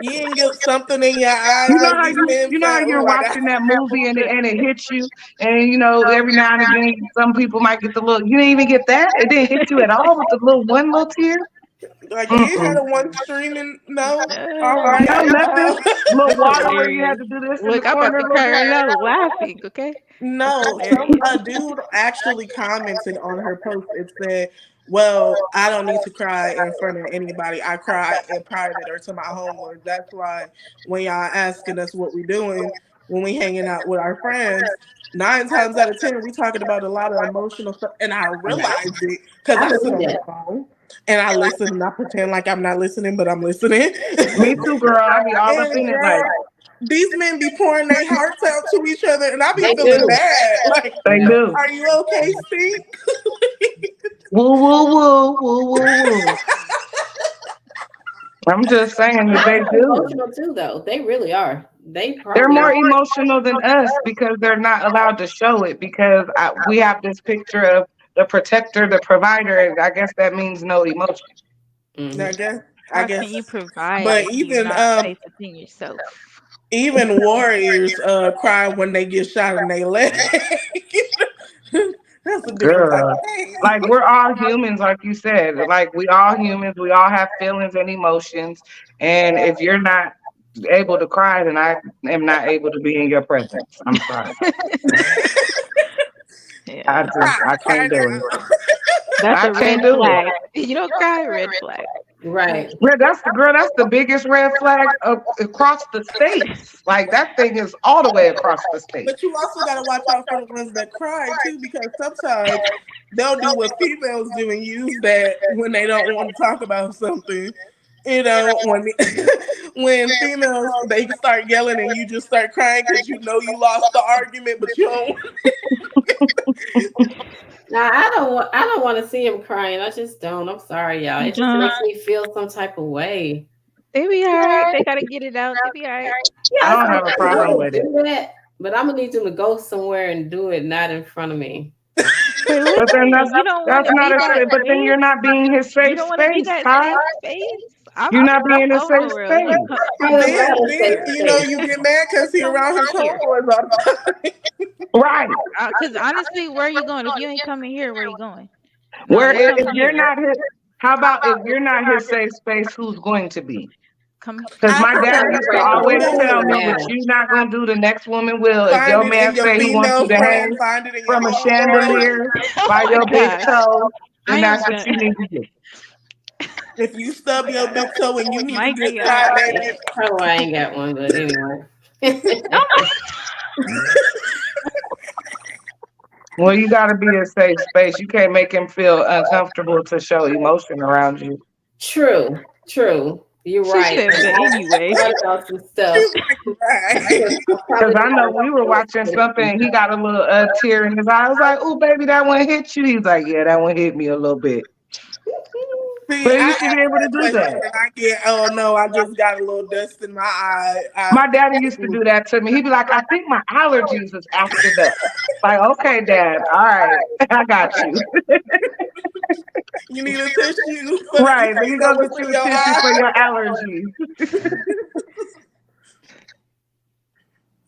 You ain't get something in your eye like these men You know say. how you're Oh, I got watching that movie and it hits you, and you know every now and again some people might get the little. You didn't even get that. It didn't hit you at all with the little one little tear. like you ain't had Mm-mm. a one streaming. No, all No, No right. nothing. Little that's water where you had hilarious. to do this in the Look, I'm about corner a to little cry bit. right now laughing, okay? That's No, some hilarious. a dude actually commented on her post. It said, "Well, I don't need to cry in front of anybody. I cry in private or to my homework. That's why when y'all asking us what we doing when we hanging out with our friends, 9 times out of 10 we talking about a lot of emotional stuff. And I realized it because I I sit believe on the that. phone and I listen and I pretend like I'm not listening, but I'm listening. Me too, girl. I be all up And in it like girl, these men be pouring their hearts out to each other, and I be They feeling do. bad. Like, they Yeah. do. are you okay, Stink? Woo woo woo woo woo woo. I'm just saying that Guys they are do. emotional too, though. They really are. They They're probably more are. emotional than us because they're not allowed to show it because we have this picture of the protector, the provider, and I guess that means no emotion. I Hmm. guess, I How can you guess, provide but if you're not safe within yourself? even warriors cry when they get shot in their leg. That's a different type Girl. of pain. Like we're all humans, like you said. Like we all humans, we all have feelings and emotions. And if you're not able to cry, then I am not able to be in your presence. I'm sorry. Yeah, Cry, I cry can't do it. now. that's I a red can't do it. flag. You don't cry, red flag. Right. That's the biggest red flag across the states. Like that thing is all the way across the state. But you also got to watch out for the ones that cry too, because sometimes they'll do what females do and use that when they don't want to talk about something. You know, when when females they start yelling and you just start crying because you know you lost the argument, but you don't. Now I don't want to see him crying. I just don't. I'm sorry, y'all. You It just don't. makes me feel some type of way. They be all right. They gotta get it out. They be all right. I Yeah, it's don't like have a I problem want with to it. do that, but I'm gonna need them to go somewhere and do it, not in front of me. But But then listen, you don't want that's to not be a that but then you're space. not being his You safe don't want to be space, that Ty. safe space. You're not I'm being a safe vulnerable. You space. I come would here. Then, rather then stay you know safe. you get mad because he around his Come here. homeboys all the time. Right. Because honestly, where are you going? If you ain't coming here, where are you going? No, Where let's come if you're here. not his how about if you're not his safe space, who's going to be? Come. Because I my Okay, dad prefer used you to right. go So to what always does it tell even school. me what matter? you not gonna do, the next woman will. If Find your it in man your say he wants female you to friend. hang Find it in your from a homeboys. chandelier Oh by my your big gosh. toe, I then am that's what done. you need to do. If you stub your big toe and you need to Mikey, decide, I baby, can't. Probably why I ain't got one, but anyway. Oh my. Well, you gotta be a safe space. You can't make him feel uncomfortable to show emotion around you. True, true. You're She right. said, but I anyway. thought about some stuff. she's like, right. I Because probably I need know we were to watching something and he got a little tear in his eye. I was like, "Oh, baby, that one hit you." He's like, "Yeah, that one hit me a little bit." See, But I you should be ask able to that do question that. and I get, oh no, I just got a little dust in my eye. My daddy used to do that to me. He'd be like, "I think my allergies is acting up." Like, okay, dad, all right, I got you. You need a tissue so that you Right, let can't me know go get what's you in a your tissue for eye. your allergies.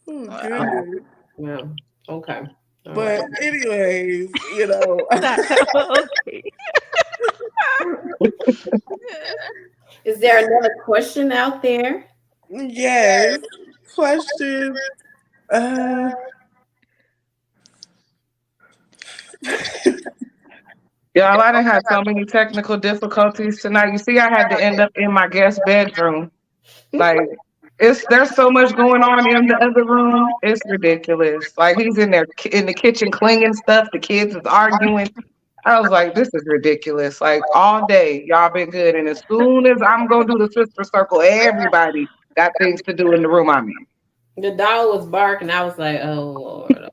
Oh, Wow. goodness. Yeah. Okay. All right. But anyways, you know, Okay. Is there another question out there? yes. Question. Uh, Y'all, I done had so many technical difficulties tonight. You see, I had to end up in my guest bedroom. Like, there's so much going on in the other room. It's ridiculous. Like he's in there in the kitchen clinging stuff. The kids is arguing. I was like, this is ridiculous. Like all day, y'all been good, and as soon as I'm gonna do the sister circle, everybody got things to do in the room I'm in. The dog was barking. I was like, oh Lord.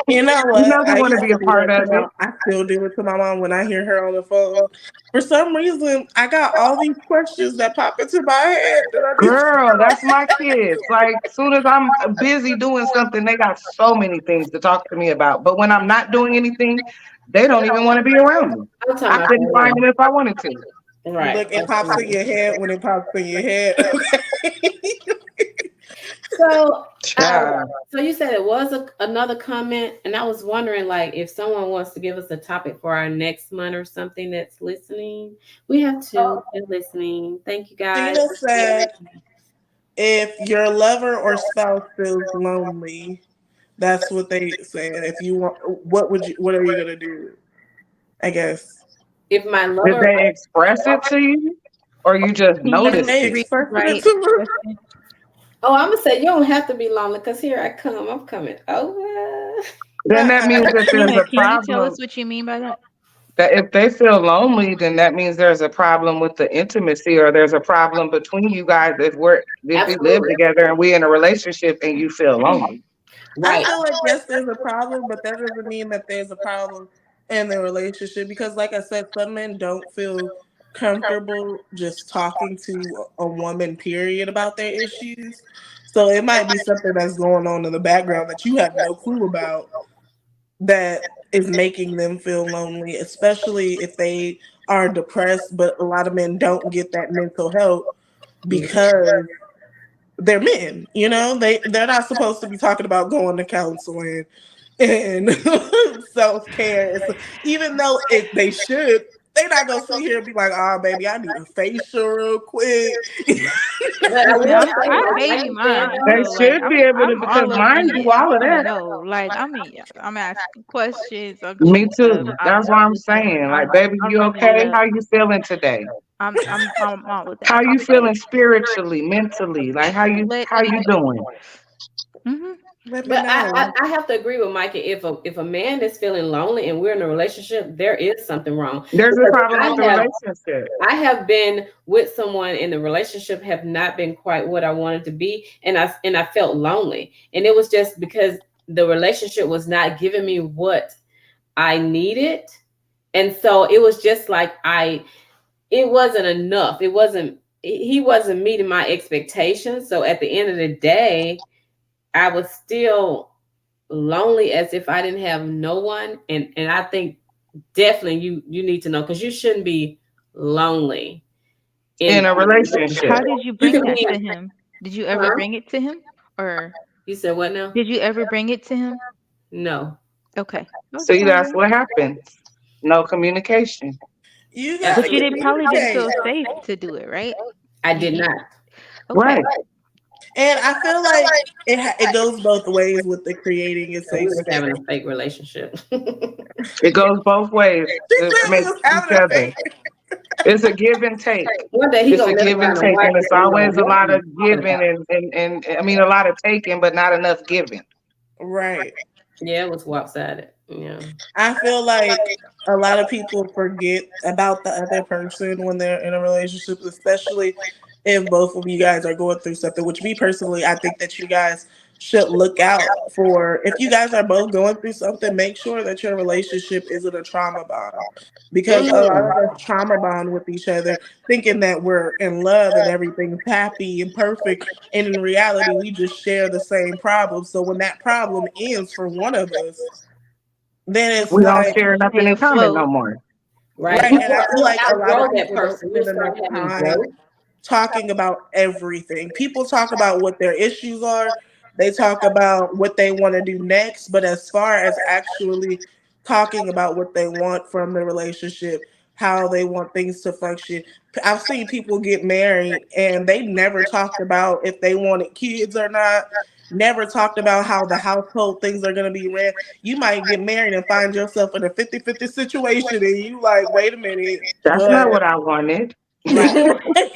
You know You know what? they I want to used be to a do part that to of it. my. I still do it to my mom when I hear her on the phone. For some reason, I got all these questions that pop into my head that I need to Girl, know. that's my kids. Like, soon as I'm busy doing something, they got so many things to talk to me about. But when I'm not doing anything, they don't even want to be around me. I'm talking I about couldn't find them if I wanted to. right. Look, it pops in your head when it pops in your head. So, Child. so you said it was another comment, and I was wondering, like, if someone wants to give us a topic for our next month or something that's listening. We have two that's listening. Thank you guys. Tina said, if your lover or spouse feels lonely, that's what they said. If you want, what are you gonna do? I guess. If my Did lover, they express it to you or you just Can Have you noticed they it? expressed it rewrite to the her? question? oh, I'm gonna say you don't have to be lonely because here I come. I'm coming over. Then that means that there's Tina, a can you tell problem. us what you mean by that? That if they feel lonely, then that means there's a problem with the intimacy or there's a problem between you guys if we live Absolutely. together and we in a relationship and you feel lonely. I Right. feel like yes, there's a problem, but that doesn't mean that there's a problem in the relationship because, like I said, some men don't feel comfortable just talking to a woman, period, about their issues. So it might be something that's going on in the background that you have no clue about that is making them feel lonely, especially if they are depressed. But a lot of men don't get that mental help because they're men. You know, they're not supposed to be talking about going to counseling and self care. So even though if they should, they're not gonna sit here and be like, "Ah, baby, I need a facial real quick." But I Listen, will say, I like baby you said, mine, They so though, like should be able to I'm because all up mine in do it. I all of want to that. know. Like I'm asking questions. I'm Me checking up. too. That's what I'm I'm listening. saying. Like, baby, I'm you running it okay? up. How you feeling today? I'm all of How that. you Like feeling spiritually, mentally? Like how let you me know. doing? Hmm. Let me but know. I have to agree with Mikey. If a man is feeling lonely and we're in a relationship, there is something wrong. There's a Because problem with the relationship. I have been with someone and the relationship have not been quite what I wanted to be, and I felt lonely, and it was just because the relationship was not giving me what I needed, and so it was just like it wasn't enough. It wasn't. He wasn't meeting my expectations. So at the end of the day, I was still lonely as if I didn't have no one. And I think definitely you need to know because you shouldn't be lonely In in a a relationship. How relationship. did you You bring can that be, to him? Did you ever huh? bring it to him, or You said what now? did you ever bring it to him? No. Okay, I was just See, that's wondering. what happens. No communication. You But gotta you didn't probably didn't communicate. feel safe to do it, right? I You did did. not. Okay. Right. And I feel like it goes both ways with the creating a We safe was having space. a fake relationship. It goes both ways She to said we make was each having a other. fake. It's a give and take. One day he It's gonna a mess give and around and take. watch And it it's and be like, always a "What lot are you of talking giving about?" and I mean a lot of taking, but not enough giving. Right. Yeah, it was lopsided. Yeah. I feel like a lot of people forget about the other person when they're in a relationship, especially if both of you guys are going through something, which me personally, I think that you guys should look out for. If you guys are both going through something, make sure that your relationship isn't a trauma bond. Because a lot Mm. of us trauma bond with each other, thinking that we're in love and everything's happy and perfect. And in reality, we just share the same problem. So when that problem ends for one of us, then it's We don't like, share nothing Stay in common no afloat. more. Right. right. And I feel You'll like a lot outgrow of that people don't person. You'll spend start enough having time growth. talking about everything. People talk about what their issues are, they talk about what they want to do next. But as far as actually talking about what they want from the relationship, how they want things to function. I've seen people get married and they never talked about if they wanted kids or not. Never talked about how the household things are going to be ran. You might get married and find yourself in a 50-50 situation and you like, wait a minute, That's not what? what I wanted. Right.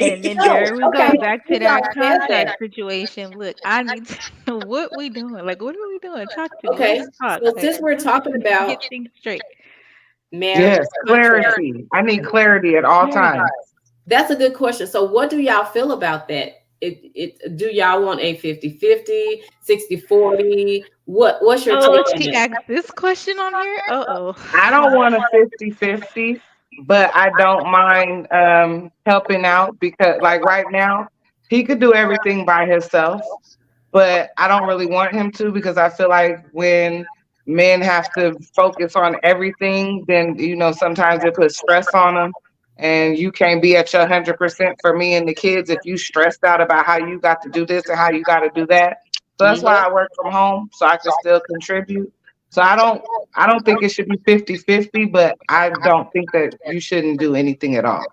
And then So, there we go okay, back to we all that said contract that. situation. Look, I need to know what we doing. Like, what are we doing? Talk to me. Okay, Let's talk. so Like, since we're let's talking get about things straight. marriage Yes, contract, clarity. I need clarity at all Clarity. times. that's a good question. So what do y'all feel about that? Do y'all want a 50-50, 60-40? What's your take Oh, on she that? asked this question on here. Uh I don't want a 50-50, but I don't mind helping out because like right now, he could do everything by himself, but I don't really want him to because I feel like when men have to focus on everything, then sometimes it puts stress on them, and you can't be at your 100% for me and the kids if you stressed out about how you got to do this and how you got to do that. So that's why Hmm. I work from home so I can still contribute. So I don't think it should be 50-50, but I don't think that you shouldn't do anything at all.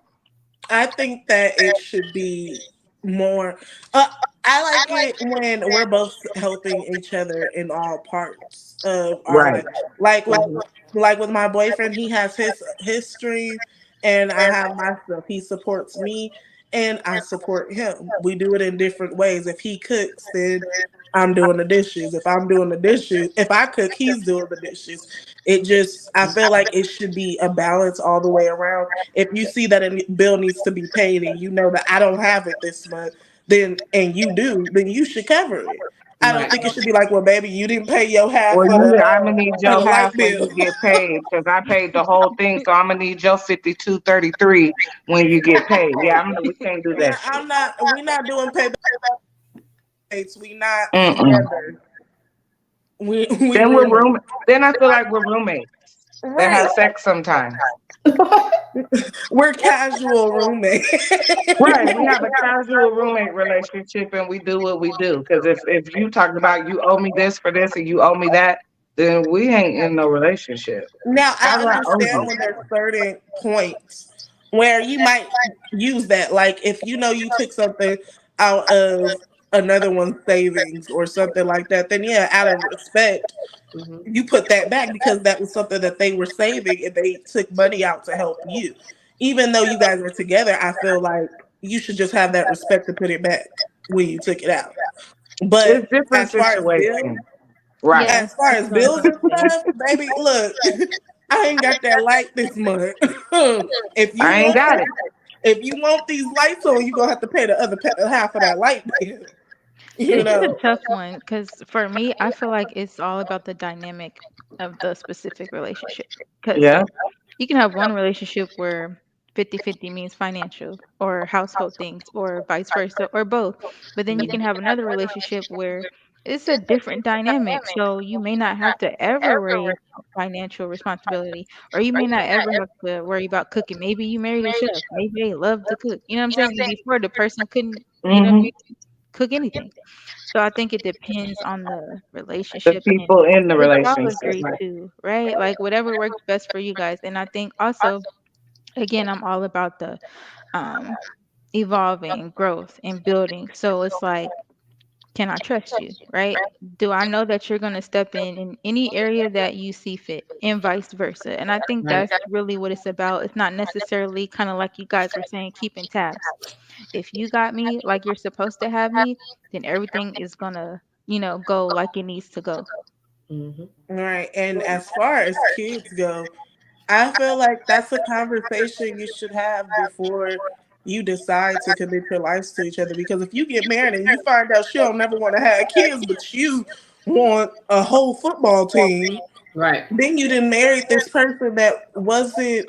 I think that it should be more. Uh, I like it when we're both helping each other in all parts of our Right. life. Like with Hmm. with my boyfriend, he has his stream, and I have my stuff. He supports me, and I support him. We do it in different ways. If he cooks, then I'm doing the dishes. If I'm doing the dishes, if I cook, he's doing the dishes. It just, I feel like it should be a balance all the way around. If you see that a bill needs to be paid and you know that I don't have it this month, then and you do, then you should cover it. I don't Right. think it should be like, well, baby, you didn't pay your half Well, of I'm gonna need the your light half when bill. you get paid because I paid the whole thing. So I'm gonna need your 52.33 when you get paid. Yeah, we can't do Yeah, that shit. I'm not. We're not doing payback. We not Mm-mm. together. We Then we're really room. Then I feel like we're roommates that right. have sex sometimes. We're casual roommates. Right, we have a casual roommate relationship and we do what we do. Because if you talked about you owe me this for this and you owe me that, then we ain't in no relationship. Now How I do I owe understand you? when there's certain points where you might use that. Like if you know you took something out of another one's savings or something like that, then yeah, out of respect, Hmm. you put that back because that was something that they were saving and they took money out to help you. Even though you guys were together, I feel like you should just have that respect to put it back when you took it out. But It's different as far as bills, situations. Right. Yes, as far that's as what I was bills gonna and say. stuff, baby, look, I ain't got that light this month. if you I ain't want got it. if you want these lights on, you gonna have to pay the other half of that light bill. You This is a know, tough one because for me, I feel like it's all about the dynamic of the specific relationship. Because Yeah. you can have one relationship where 50-50 means financial or household things or vice versa or both. But then you can have another relationship where it's a different dynamic. So you may not have to ever worry about financial responsibility or you may not ever have to worry about cooking. Maybe you married a chef. Maybe they love to cook. You know what I'm saying? And before the person couldn't, Hmm. cook anything. So I think it depends on the The relationship and people in the what y'all relationship. agree Right. to, right? Like whatever works best for you guys. And I think also, again, I'm all about the um evolving, growth, and building. So it's like, can I trust you, right? Do I know that you're going to step in any area that you see fit, and vice versa? And I think Right. that's really what it's about. It's not necessarily kind of like you guys were saying, keeping tabs. If you got me like you're supposed to have me, then everything is gonna, go like it needs to go. Hmm. right? And as far as kids go, I feel like that's a conversation you should have before you decide to commit your lives to each other. Because if you get married and you find out she don't never want to have kids, but you want a whole football team, Right. then you didn't marry this person that wasn't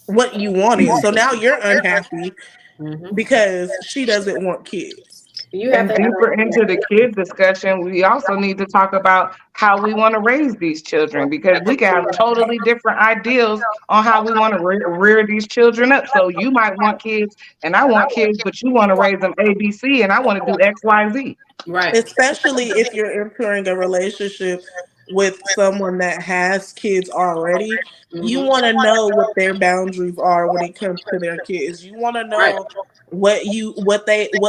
what you wanted. So now you're unhappy Hmm. because she doesn't want kids. You have And to have deeper into the kid discussion, we also need to talk about how we want to raise these children because we can have totally different ideals on how we want to rear these children up. So you might want kids and I want kids, but you want to raise them ABC and I want to do XYZ. right. Especially if you're entering a relationship with someone that has kids already, you Hmm. want to know what their boundaries are when it comes to their kids. You want to Right. know what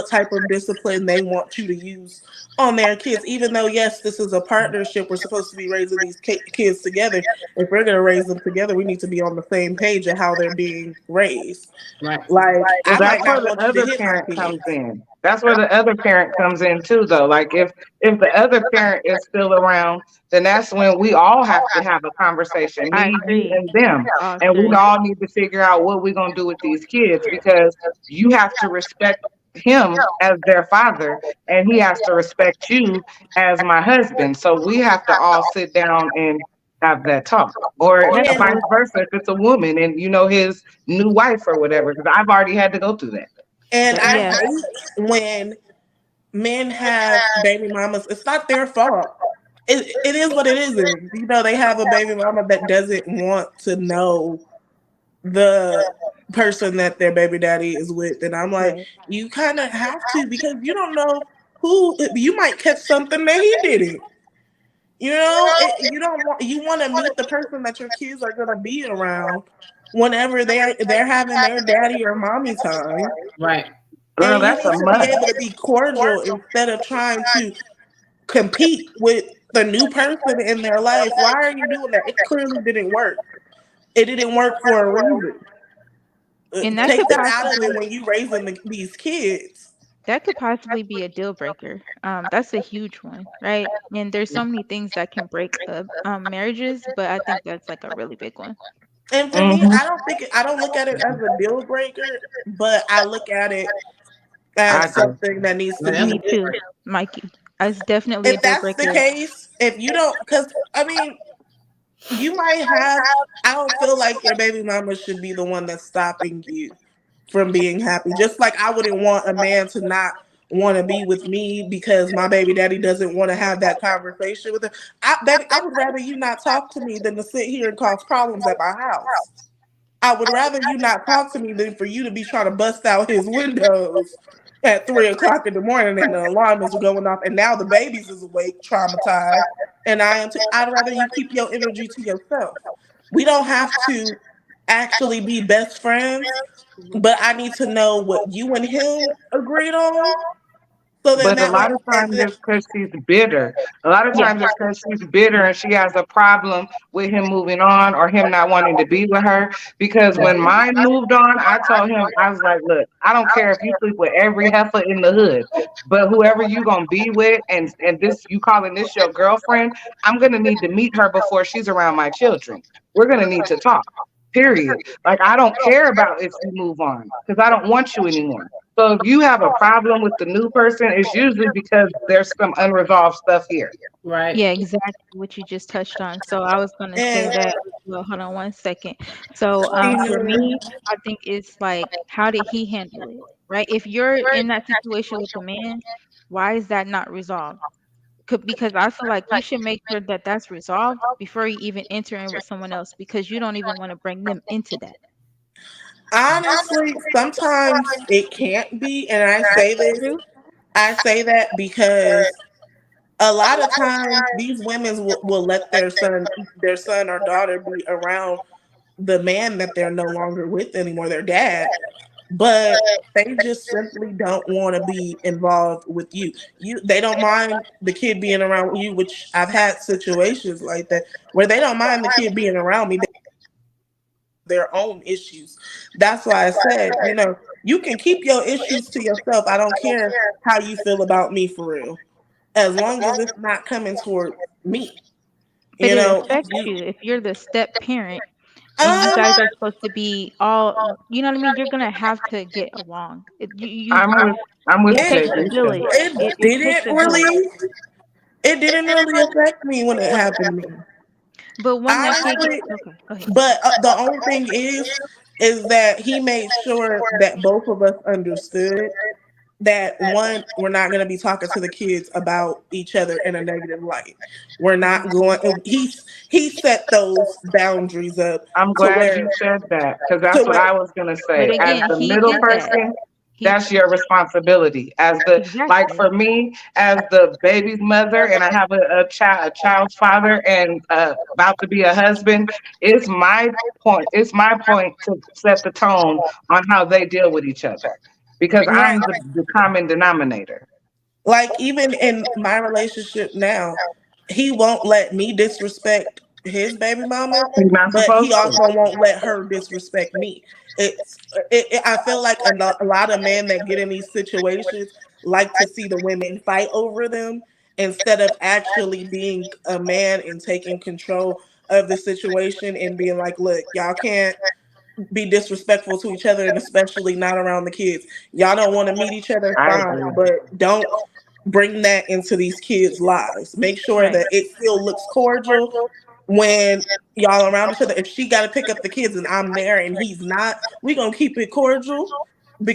type of discipline they want you to use on their kids. Even though yes, this is a partnership, we're supposed to be raising these kids together. If we're going to raise them together, we need to be on the same page of how they're being raised. Right. Like Well, I that's might where not the want you to other hit my parent kids. comes in. That's where the other parent comes in too, though. Like if the other parent is still around, then that's when we all have to have a conversation, I me, you, agree. and them, All and we three. all need to figure out what we're gonna do with these kids because you have to respect him as their father, and he has to respect you as my husband. So we have to all sit down and have that talk, or That And vice goes. versa if it's a woman and his new wife or whatever. Because I've already had to go through that. and That, I yeah. hate when men have baby mamas. It's not their fault. It is what it is. You know, they have a baby mama that doesn't want to know the person that their baby daddy is with. And I'm like, Right. you kind of have to because you don't know who, you might catch something that he didn't. You know, you don't want, you want to meet the person that your kids are going to be around whenever they're having their daddy or mommy time. Right. Girl, And you that's a need to be must. able to be cordial instead of trying to compete with the new person in their life. Why are you doing that? It clearly didn't work. It didn't work for a reason. And that Take could that out of it possibly when you raising these kids. be a deal breaker. That's a huge one, right? And there's so many things that can break up marriages, but I think that's like a really big one. And for me, Hmm. I don't look at it as a deal breaker, but I look at it I as do. something that needs to Well, that's be. Me a big too, Mikey. It's definitely a If deal that's the breaker. case, if you don't, because I mean, you might have. I don't feel like your baby mama should be the one that's stopping you from being happy. Just like I wouldn't want a man to not want to be with me because my baby daddy doesn't want to have that conversation with him. Baby, I would rather you not talk to me than to sit here and cause problems at my house. I would rather you not talk to me than for you to be trying to bust out his windows at 3 o'clock in the morning and the alarm is going off and now the baby's is awake, traumatized, and I am too. I'd rather you keep your energy to yourself. We don't have to actually be best friends, but I need to know what you and him agreed on. So then But a that way, lot of times it's because she's bitter. A lot of Yeah. times it's because she's bitter and she has a problem with him moving on or him not wanting to be with her. Because when mine moved on, I told him, I was like, look, I don't care if you sleep with every heifer in the hood, but whoever you gonna be with and this you calling this your girlfriend, I'm gonna need to meet her before she's around my children. We're gonna need to talk. Period. Like I don't care about if you move on because I don't want you anymore. So if you have a problem with the new person, it's usually because there's some unresolved stuff here. right. Yeah, exactly what you just touched on. So I was gonna say and that as well. Hold on one second. So you for know, me, I think it's like how did he handle it? Right? If you're in that situation with the man, why is that not resolved? Because I feel like you should make sure that that's resolved before you even enter in with someone else because you don't even want to bring them into that. honestly, sometimes it can't be, and True? I say that because a lot of times these women will let their son or daughter be around the man that they're no longer with anymore, their dad, but they just simply don't want to be involved with you. They don't mind the kid being around you, which I've had situations like that where they don't mind the kid being around me. Their own issues. That's why I said, you can keep your issues to yourself. I don't care how you feel about me for real, as long as it's not coming toward me. But You it know, affects you you if you're the step parent and you um guys are supposed to be all, you know what I mean? You're gonna have to get along. I'm with I'm with It it takes a Jadisha. village. it It takes didn't a village. really it didn't really affect me when it happened to me, But when that kid gets honestly. okay, go ahead. But the only thing is that he made sure that both of us understood that one, we're not going to be talking to the kids about each other in a negative light. We're not Mhm. going. He set those boundaries up I'm to glad you said that because that's what where I was gonna But say. As again, the he middle did that. person, He That's your responsibility as the, like exactly. for me as the baby's mother, and I have a child's father, and about to be a husband. It's my point to set the tone on how they deal with each other, because Right. I'm the common denominator. Like even in my relationship now, he won't let me disrespect his baby mama, He's not but he supposed to. also won't let her disrespect me. I feel like a lot of men that get in these situations like to see the women fight over them instead of actually being a man and taking control of the situation and being like, look, y'all can't be disrespectful to each other, and especially not around the kids. Y'all don't want to meet each other, I fine, agree. but don't bring that into these kids' lives. Make sure Right. that it still looks cordial when y'all around each other. If she got to pick up the kids and I'm there and he's not, we gonna keep it cordial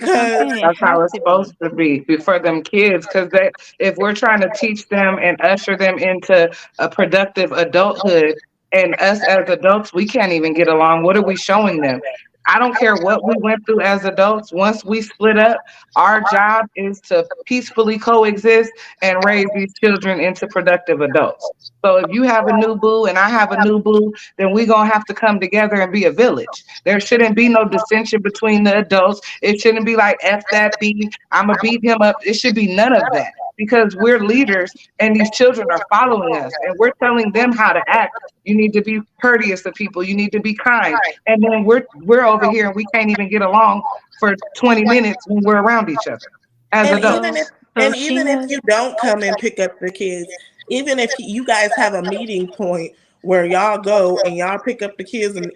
That's what I'm because saying. It That's has how it's to be. supposed to be for them kids. Because if we're trying to teach them and usher them into a productive adulthood, and us as adults, we can't even get along. What are we showing them? I don't care what we went through as adults. Once we split up, our job is to peacefully coexist and raise these children into productive adults. So if you have a new boo and I have a new boo, then we're going to have to come together and be a village. There shouldn't be no dissension between the adults. It shouldn't be like F that B, I'm gonna beat him up. It should be none of that, because we're leaders and these children are following us and we're telling them how to act. You need to be courteous to people. You need to be kind. And then we're over here and we can't even get along for 20 minutes when we're around each other as and So even adults. if so even if Sheena, you don't come and pick up the kids, even if you guys have a meeting point where y'all go and y'all pick up the kids and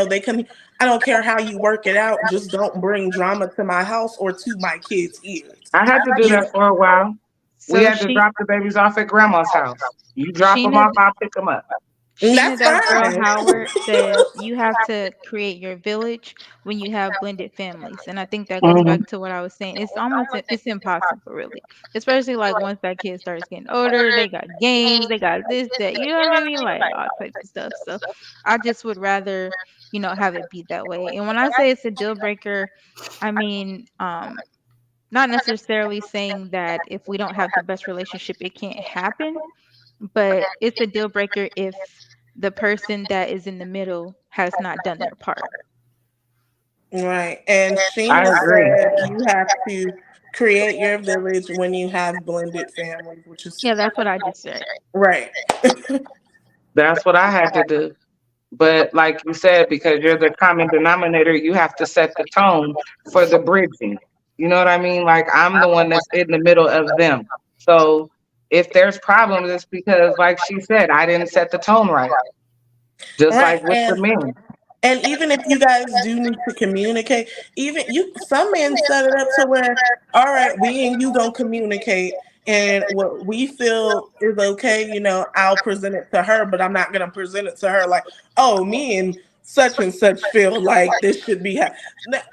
they come, I don't care how you work it out, just don't bring drama to my house or to my kids' ears. I had to do You that know, for a while. We so had to she drop the babies off at grandma's house. You drop them Sheena off, I'll pick them up. and Sheena, that's that girl fine. Howard says you have to create your village when you have blended families. And I think that goes Hmm. back to what I was saying. It's impossible really. Especially like once that kid starts getting older, they got games, they got this, that, you know what I mean? Like all types of stuff. So I just would rather, have it be that way. And when I say it's a deal breaker, I mean, not necessarily saying that if we don't have the best relationship, it can't happen, but it's a deal breaker if the person that is in the middle has not done their part. Right. And I Sheena agree. said you have to create your village when you have blended families, which is Yeah, that's what I just said. right. That's what I had to do. But like you said, because you're the common denominator, you have to set the tone for the bridging. You know what I mean? Like I'm the one that's in the middle of them. So if there's problems, it's because, like she said, I didn't set the tone right. Just Right. like with the men. And even if you guys do need to communicate, even some men set it up to where, all right, we and you gonna communicate, and what we feel is okay, I'll present it to her, but I'm not gonna present it to her like, oh, me and such feel like this should be. I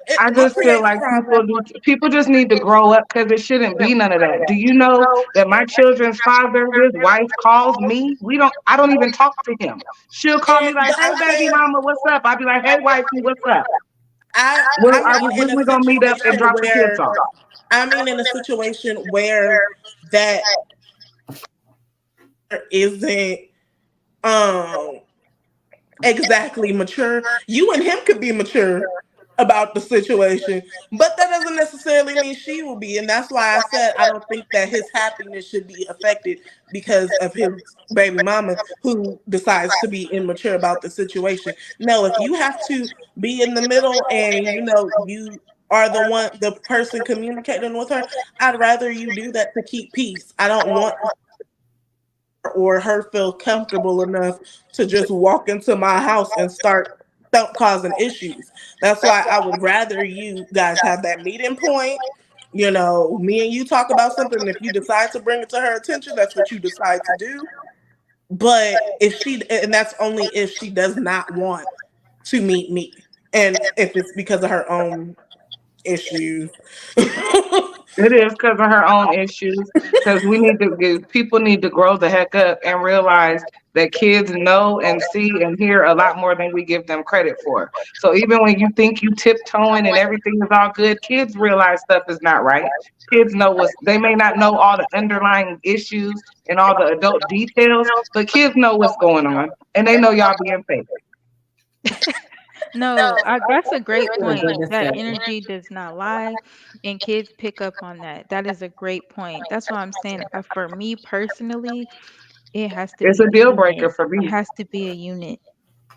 It just feel creates like problems. people just need to grow up, because it shouldn't be none of that. Do you know that my children's father, his wife calls me? I don't even talk to him. She'll call me like, But "Hey, I'm baby saying, mama, what's up?" I'll be like, "Hey, wifey, what's up? I mean, in When a we gonna meet up and situation drop the kids where, off?" that isn't um exactly mature. You and him could be mature about the situation, but that doesn't necessarily mean she will be. And that's why I said I don't think that his happiness should be affected because of his baby mama who decides to be immature about the situation. No, if you have to be in the middle and you are the person communicating with her, I'd rather you do that to keep peace. I don't want or her feel comfortable enough to just walk into my house and start causing issues. That's why I would rather you guys have that meeting point. Me and you talk about something. If you decide to bring it to her attention, that's what you decide to do. But and that's only if she does not want to meet me. And if it's because of her own issues. It is because of her own issues. Because we need to get people need to grow the heck up and realize that kids know and see and hear a lot more than we give them credit for. So even when you think you tiptoeing and everything is all good, kids realize stuff is not right. Kids know what's they may not know all the underlying issues and all the adult details, but kids know what's going on and they know y'all being fake. No, that's a great Oh, point. goodness That sake. energy does not lie, and kids pick up on that. That is a great point. That's why I'm saying, for me personally, it has to It's be a a deal unit. breaker for It me. has to be a unit.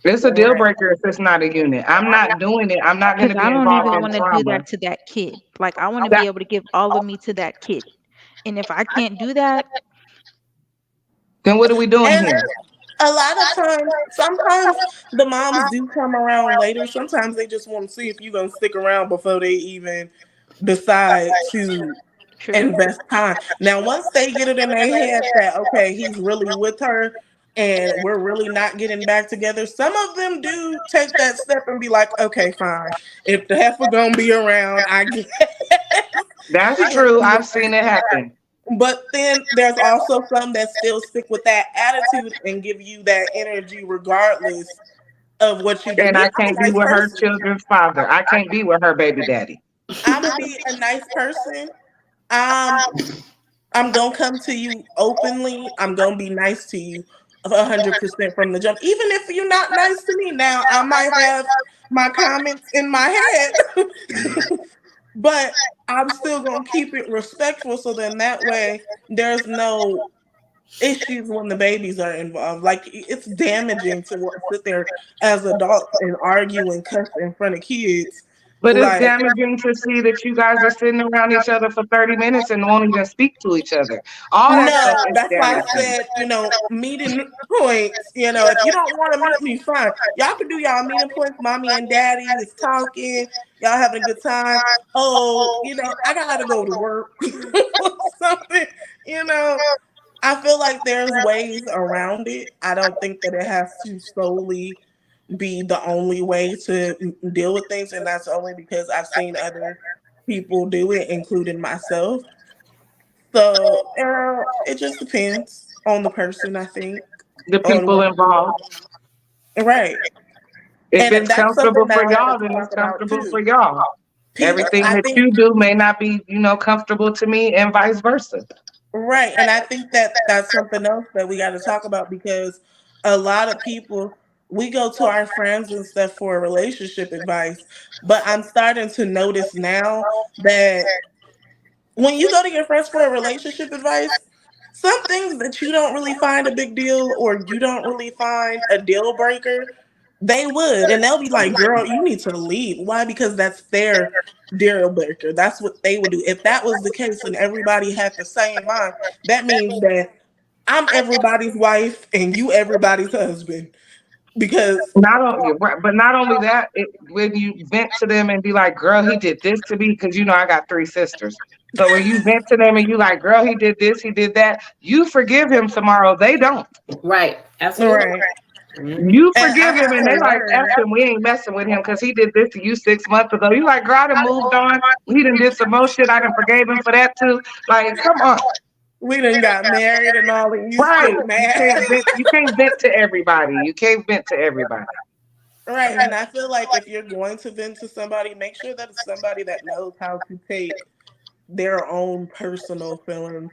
It's a deal Right. breaker if it's not a unit. I'm not doing it. I'm not going Because to I be don't involved even in want to do trauma. that to that kid. Like, I want to That be able to give all of me to that kid. And if I can't do that, then what are we doing And here? a lot of times, sometimes the moms do come around later. Sometimes they just want to see if you're going to stick around before they even decide to true. invest time. Now, once they get it in their head that, okay, he's really with her and we're really not getting back together, some of them do take that step and be like, okay, fine. If the heifer going to be around, I guess. That's true. I've seen it happen. But then there's also some that still stick with that attitude and give you that energy regardless of what you do. And Me, I I'm can't a be nice with her person. children's father. I can't be with her baby daddy. I'm gonna be a nice person. Um, I'm gonna come to you openly. I'm gonna be nice to you 100% from the jump. Even if you're not nice to me now, I might have my comments in my head, but I'm still gonna keep it respectful. So then that way, there's no issues when the babies are involved. Like it's damaging to sit there as adults and argue and cuss in front of kids. But it's Like damaging to see that you guys are sitting around each other for 30 minutes and won't even speak to each other. All that stuff no, is that's why I damaging. said, meeting points. If you don't want to meet me, fine. Y'all can do y'all meeting points. Mommy and daddy is talking. Y'all having a good time. Oh, I gotta go to work or something. You know, I feel like there's ways around it. I don't think that it has to solely be the only way to deal with things, and that's only because I've seen other people do it, including myself. So it just depends on the person, I think, The on people what involved. right, If and it's that's something comfortable that for I y'all, wanted to then it's talk about comfortable for too. y'all. People, Everything I that think you do may not be, comfortable to me and vice versa. right, and I think that that's something else that we got to talk about because a lot of people we go to our friends and stuff for relationship advice, but I'm starting to notice now that when you go to your friends for a relationship advice, some things that you don't really find a big deal or you don't really find a deal breaker, they would. And they'll be like, girl, you need to leave. Why? Because that's their deal breaker. That's what they would do. If that was the case and everybody had the same mind, that means that I'm everybody's wife and you everybody's husband. Because Not only, but not only that, when you vent to them and be like, "Girl, he did this to me," because I got three sisters. So when you vent to them and you like, "Girl, he did this, he did that," you forgive him tomorrow. They don't. Right. Absolutely. right. Mhm. You And I forgive him, had and to they like, "F learn. him. We ain't messing with him because he did this to you 6 months ago." You like, "Girl, I done moved on. He done did some more shit. I done forgave him for that too." Like, come on, We done got married and all and you right? still You mad. can't vent. You can't vent to everybody. You can't vent to everybody. Right. And I feel like if you're going to vent to somebody, make sure that it's somebody that knows how to take their own personal feelings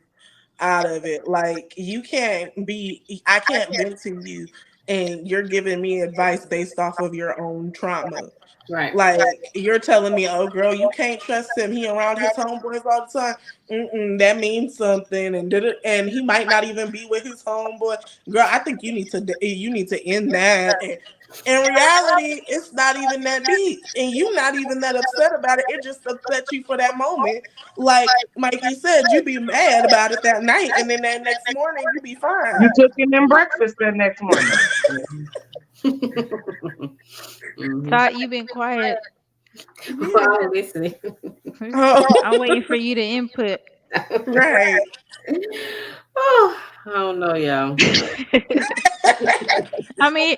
out of it. Like I can't vent to you and you're giving me advice based off of your own trauma. Right. Like you're telling me, oh girl, you can't trust him. He around his homeboys all the time. That means something, and and he might not even be with his homeboy. Girl, I think you need to end that. And in reality, it's not even that deep, and you not even that upset about it. It just upset you for that moment. Like Mikey said, you be mad about it that night, and then that next morning you be fine. You cooking them breakfast the next morning. Mhm. Todd, you've been quiet. Yeah. I'm listening. Oh. I'm waiting for you to input. Right. Oh, I don't know, y'all. I mean,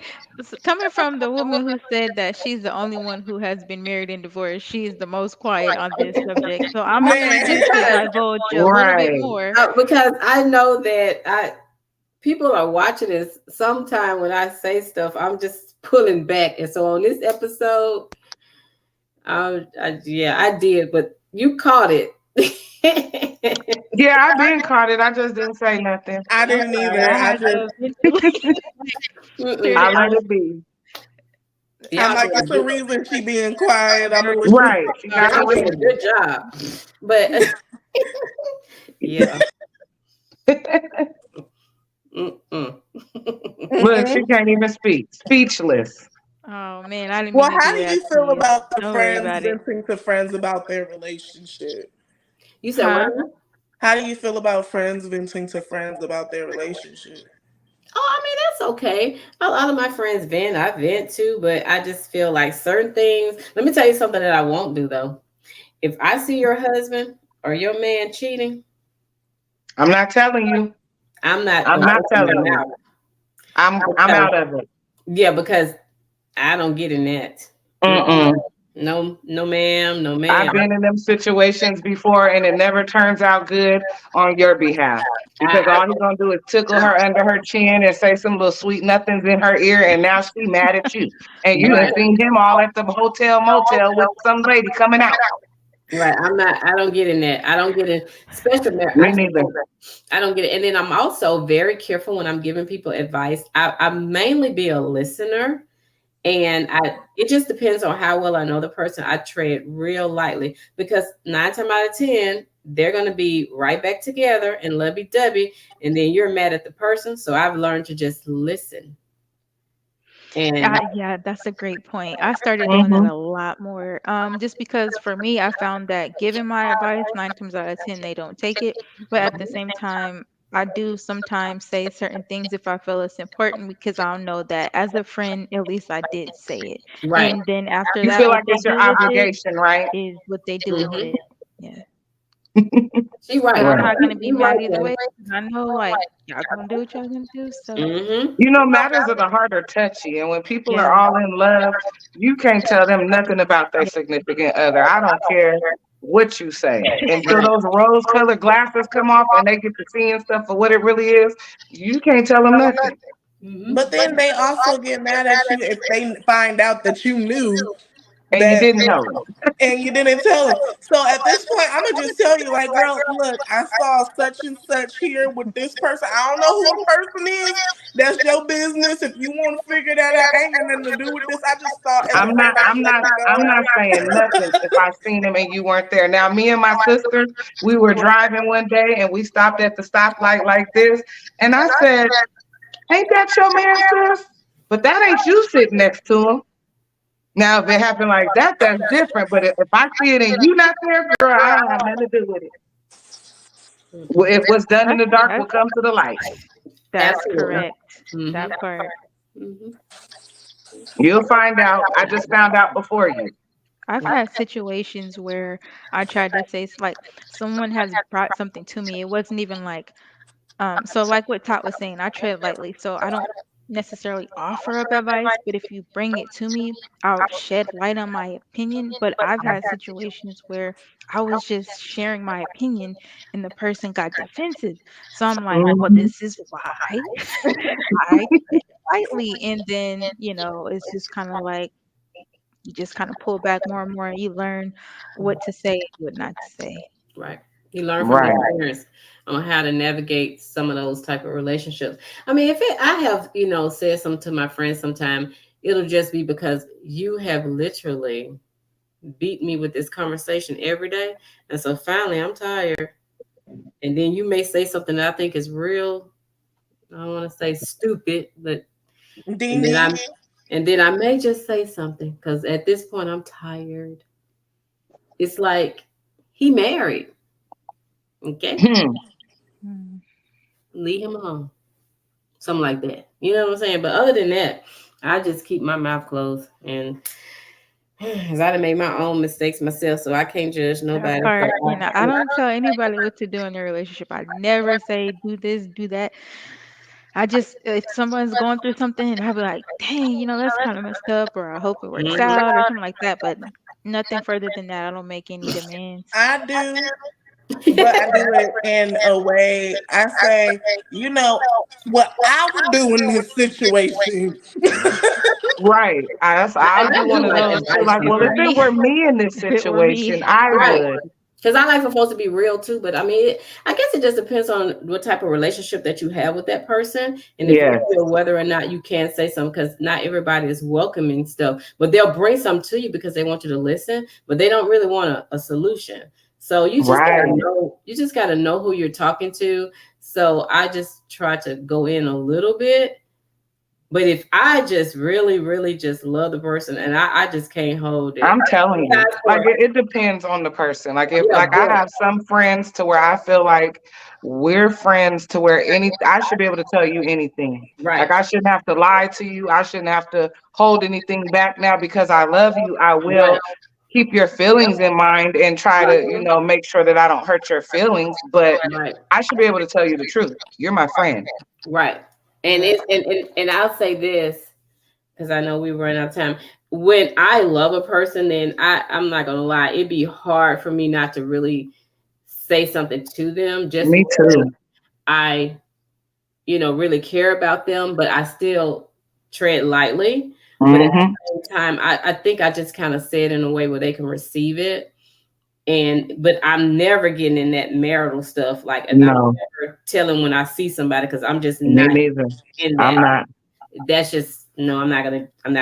coming from the woman who said that she's the only one who has been married and divorced, she is the most quiet on this subject. So I'm gonna need Man. you to Because, divulge a little bit Right. more. because I know that people are watching this. Sometime when I say stuff, I'm just pulling back. And so on this episode, yeah, I did, but you caught it. Yeah, I've been caught it. I just didn't say nothing. I I'm didn't sorry, either. I I had just to eventually share Mm-mm. I it let out. it be. I'm Y'all like, doing a it's a good. reason she being quiet. I'm gonna listen. Right. She got a Y'all doing a reason. good job. But yeah. Mm-mm. Look, she Mm-mm. can't even speak. Speechless. Oh man, I didn't mean Well, to how do do that you to feel you. about the Don't worry friends about it. venting to friends about their relationship? You said what? Huh? How do you feel about friends venting to friends about their relationship? Oh, I mean, that's okay. A lot of my friends vent. I vent too, but I just feel like certain things. Let me tell you something that I won't do though. If I see your husband or your man cheating, I'm not telling you. I'm not I'm gonna not open telling my you. mouth I'm because out of it. yeah, because I don't get in that. Mm-mm. Mm-mm. No, no, ma'am, no, I've ma'am. been in them situations before and it never turns out good on your behalf. Because I all he's gonna do is tickle her under her chin and say some little sweet nothings in her ear, and now she mad at you. And you done right, seen him all at the hotel motel with some lady coming out. right. I'm not. I don't get in that. I don't get in, especially Me neither. I don't get it. And then I'm also very careful when I'm giving people advice. I mainly be a listener. And it just depends on how well I know the person. I tread real lightly because 9 times out of 10, they're going to be right back together and lovey dovey. And then you're mad at the person. So I've learned to just listen. And Yeah, that's a great point. I started doing that Hmm. a lot more. Just because for me, I found that giving my advice, 9 times out of 10, they don't take it. But at the same time, I do sometimes say certain things if I feel it's important because I'll know that as a friend, at least I did say it. right. And then after You that, feel what like they it's your do with it obligation, right? is what they do with Hmm. it. Yeah. She right. But I'm Right. not gonna be You right mad either there. way. 'Cause I know like y'all gonna do what y'all gonna do. So Hmm. You know, matters of the heart are touchy, and when people are yeah, all in love, you can't tell them nothing about their yeah, significant other. I don't care what you say. Until Right. those rose-colored glasses come off and they get to seeing stuff for what it really is, you can't tell them nothing. Hmm. But then they also get mad at you if they find out that you knew And you that didn't know. and you didn't tell them. So at this point, I'm gonna just tell you, like, girl, look, I saw such and such here with this person. I don't know who the person is. That's your business. If you want to figure that out, ain't got nothing to do with this. I just thought as a I'm not friend, I I'm should let not you I'm know. not saying nothing if I seen him and you weren't there. Now me and my sisters, we were driving one day and we stopped at the stoplight like this. And I said, ain't that your man, sis? But that ain't you sitting next to him. Now, if it happened like that, that's different. But if I see it and you not there, girl, I don't have nothing to do with it. If what's done in that's the dark will that's come to the light. that's Absolutely. correct. Hmm. That part. Hmm. You'll find out. I just found out before you. I've had situations where I tried to say like someone has brought something to me. It wasn't even like so like what Tot was saying, I tread lightly. So I don't necessarily offer up advice, but if you bring it to me, I'll shed light on my opinion. But I've had situations where I was just sharing my opinion and the person got defensive. So I'm like, well, Mhm. this is why I tread lightly. And then, it's just kind of like you just kind of pull back more and more and you learn what to say and what not to say. Right. You learn from Right. experience on how to navigate some of those type of relationships. I mean, I have, said something to my friends sometime, it'll just be because you have literally beat me with this conversation every day. And so finally I'm tired. And then you may say something that I think is real, I don't want to say stupid, but and Ding then ding. I may just say something because at this point I'm tired. It's like he married. Okay. Hmm. Mm. Leave him alone. Something like that. You know what I'm saying? But other than that, I just keep my mouth closed and Because I done made my own mistakes myself, so I can't judge That nobody. So part, I don't tell anybody what to do in their relationship. I never say do this, do that. I just if someone's going through something, and I'll be like, dang, that's kind of messed up, or I hope it works Mhm. out, or something like that. But nothing further than that. I don't make any demands. I do, but I do it in a way. I say, what I would do in this situation. Right. I'll And I be do one of like those too. advice Like, If it well, were if sometimes. it me, were me in this if it were situation, me, I Right. would. Because I like for folks to be real too, but I mean, I guess it just depends on what type of relationship that you have with that person, and if you Yes. feel whether or not you can say something. Because not everybody is welcoming stuff, but they'll bring something to you because they want you to listen, but they don't really want a solution. So you just gotta Right. know, who you're talking to. So I just try to go in a little bit, but if I just really, really just love the person and I just can't hold it. I'm telling you. Sometimes Like for it depends on the person. Like if yeah, like I have some friends to where I feel like we're friends to where I should be able to tell you anything. right, Like I shouldn't have to lie to you. I shouldn't have to hold anything back now because I love you. I right, will keep your feelings in mind and try to, right, make sure that I don't hurt your feelings, but right. I should be able to tell you the truth. You're my friend. Right. And Yeah. it's and I'll say this because I know we run out of time. When I love a person, then I'm not gonna lie, it'd be hard for me not to really say something to them just Me because too. I, really care about them, but I still tread lightly. But at Hmm. the same time, I think I just kind of say it in a way where they can receive it. But I'm never getting in that marital stuff. Like, and I'm No, never telling when I see somebody because I'm just me not neither. in I'm that. not. That's just no, I'm not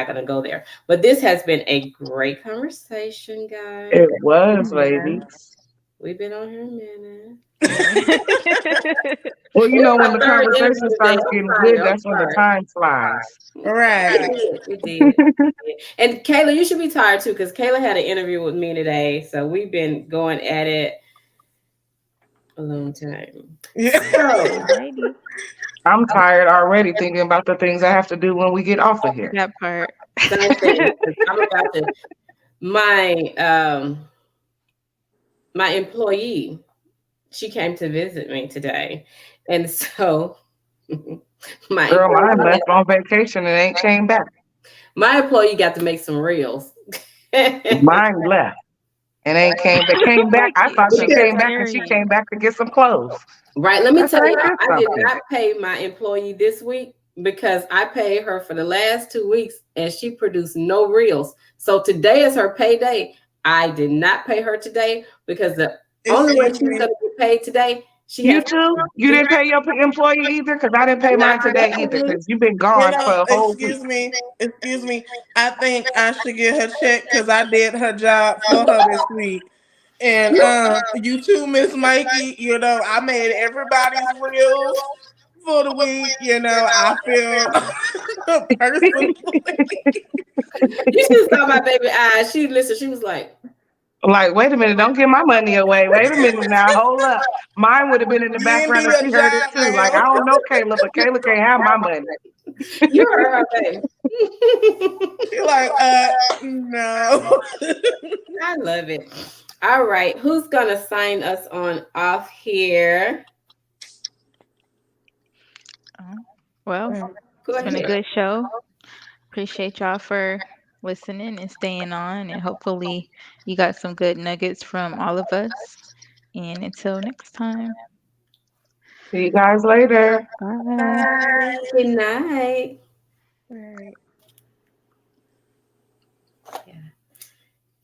gonna go there. But this has been a great conversation, guys. It was, yeah. ladies. We've been on here a minute. Well, This is when my the third interview conversation today. starts I'm getting sorry. good, I'm that's when the sorry. time flies. Right. It did. And Kayla, you should be tired too, because Kayla had an interview with me today. So we've been going at it a long time. Yeah. So Alrighty. I'm tired already thinking about the things I have to do when we get off of here. That part. same thing. 'Cause I'm about to my my employee, she came to visit me today. And so my Girl, mine employee, left on vacation and ain't came back. my employee got to make some reels. Right. Mine left and ain't came back. Came back. Like I thought she some came back and she came serious. back to get some clothes. Let me I said, tell ain't y'all, this I did something? not pay my employee this week because I paid her for the last 2 weeks and she produced no reels. So today is her payday. I did not pay her today because the only way Excuse she's me. going to get paid today, she You has too? You to didn't pay your employee either? Because I didn't pay not mine today either pay. because you've been gone for a whole week. Excuse me. Excuse me. I think I should get her check because I did her job for her this week. And you too, Miss Mikey. I made everybody's reels for the week. I feel personally. You should have saw my baby eyes. She listened. She was like, Like, wait a minute, don't give my money away. Wait a minute now, hold up. Mine would have been in the You didn't do background if your she heard it job, too. Like, I ma'am. don't know Kayla, but Kayla can't have my money. "You heard her, baby." You're like, no. I love it. All right, who's gonna sign us on off here? Oh, well, Go it's been a ahead. good show. Appreciate y'all for listening and staying on, and hopefully you got some good nuggets from all of us. And until next time, See you guys later. bye. Bye. Good night. Right.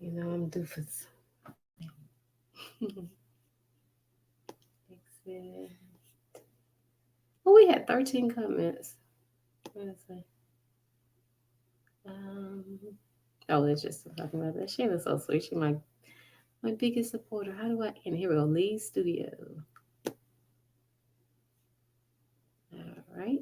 Yeah, I'm doofus. Exit. Oh, we had 13 comments. What is it? Um, oh, it's just talking about that. She was so sweet. She my biggest supporter. How do I end? Here we go. Leave studio. All right.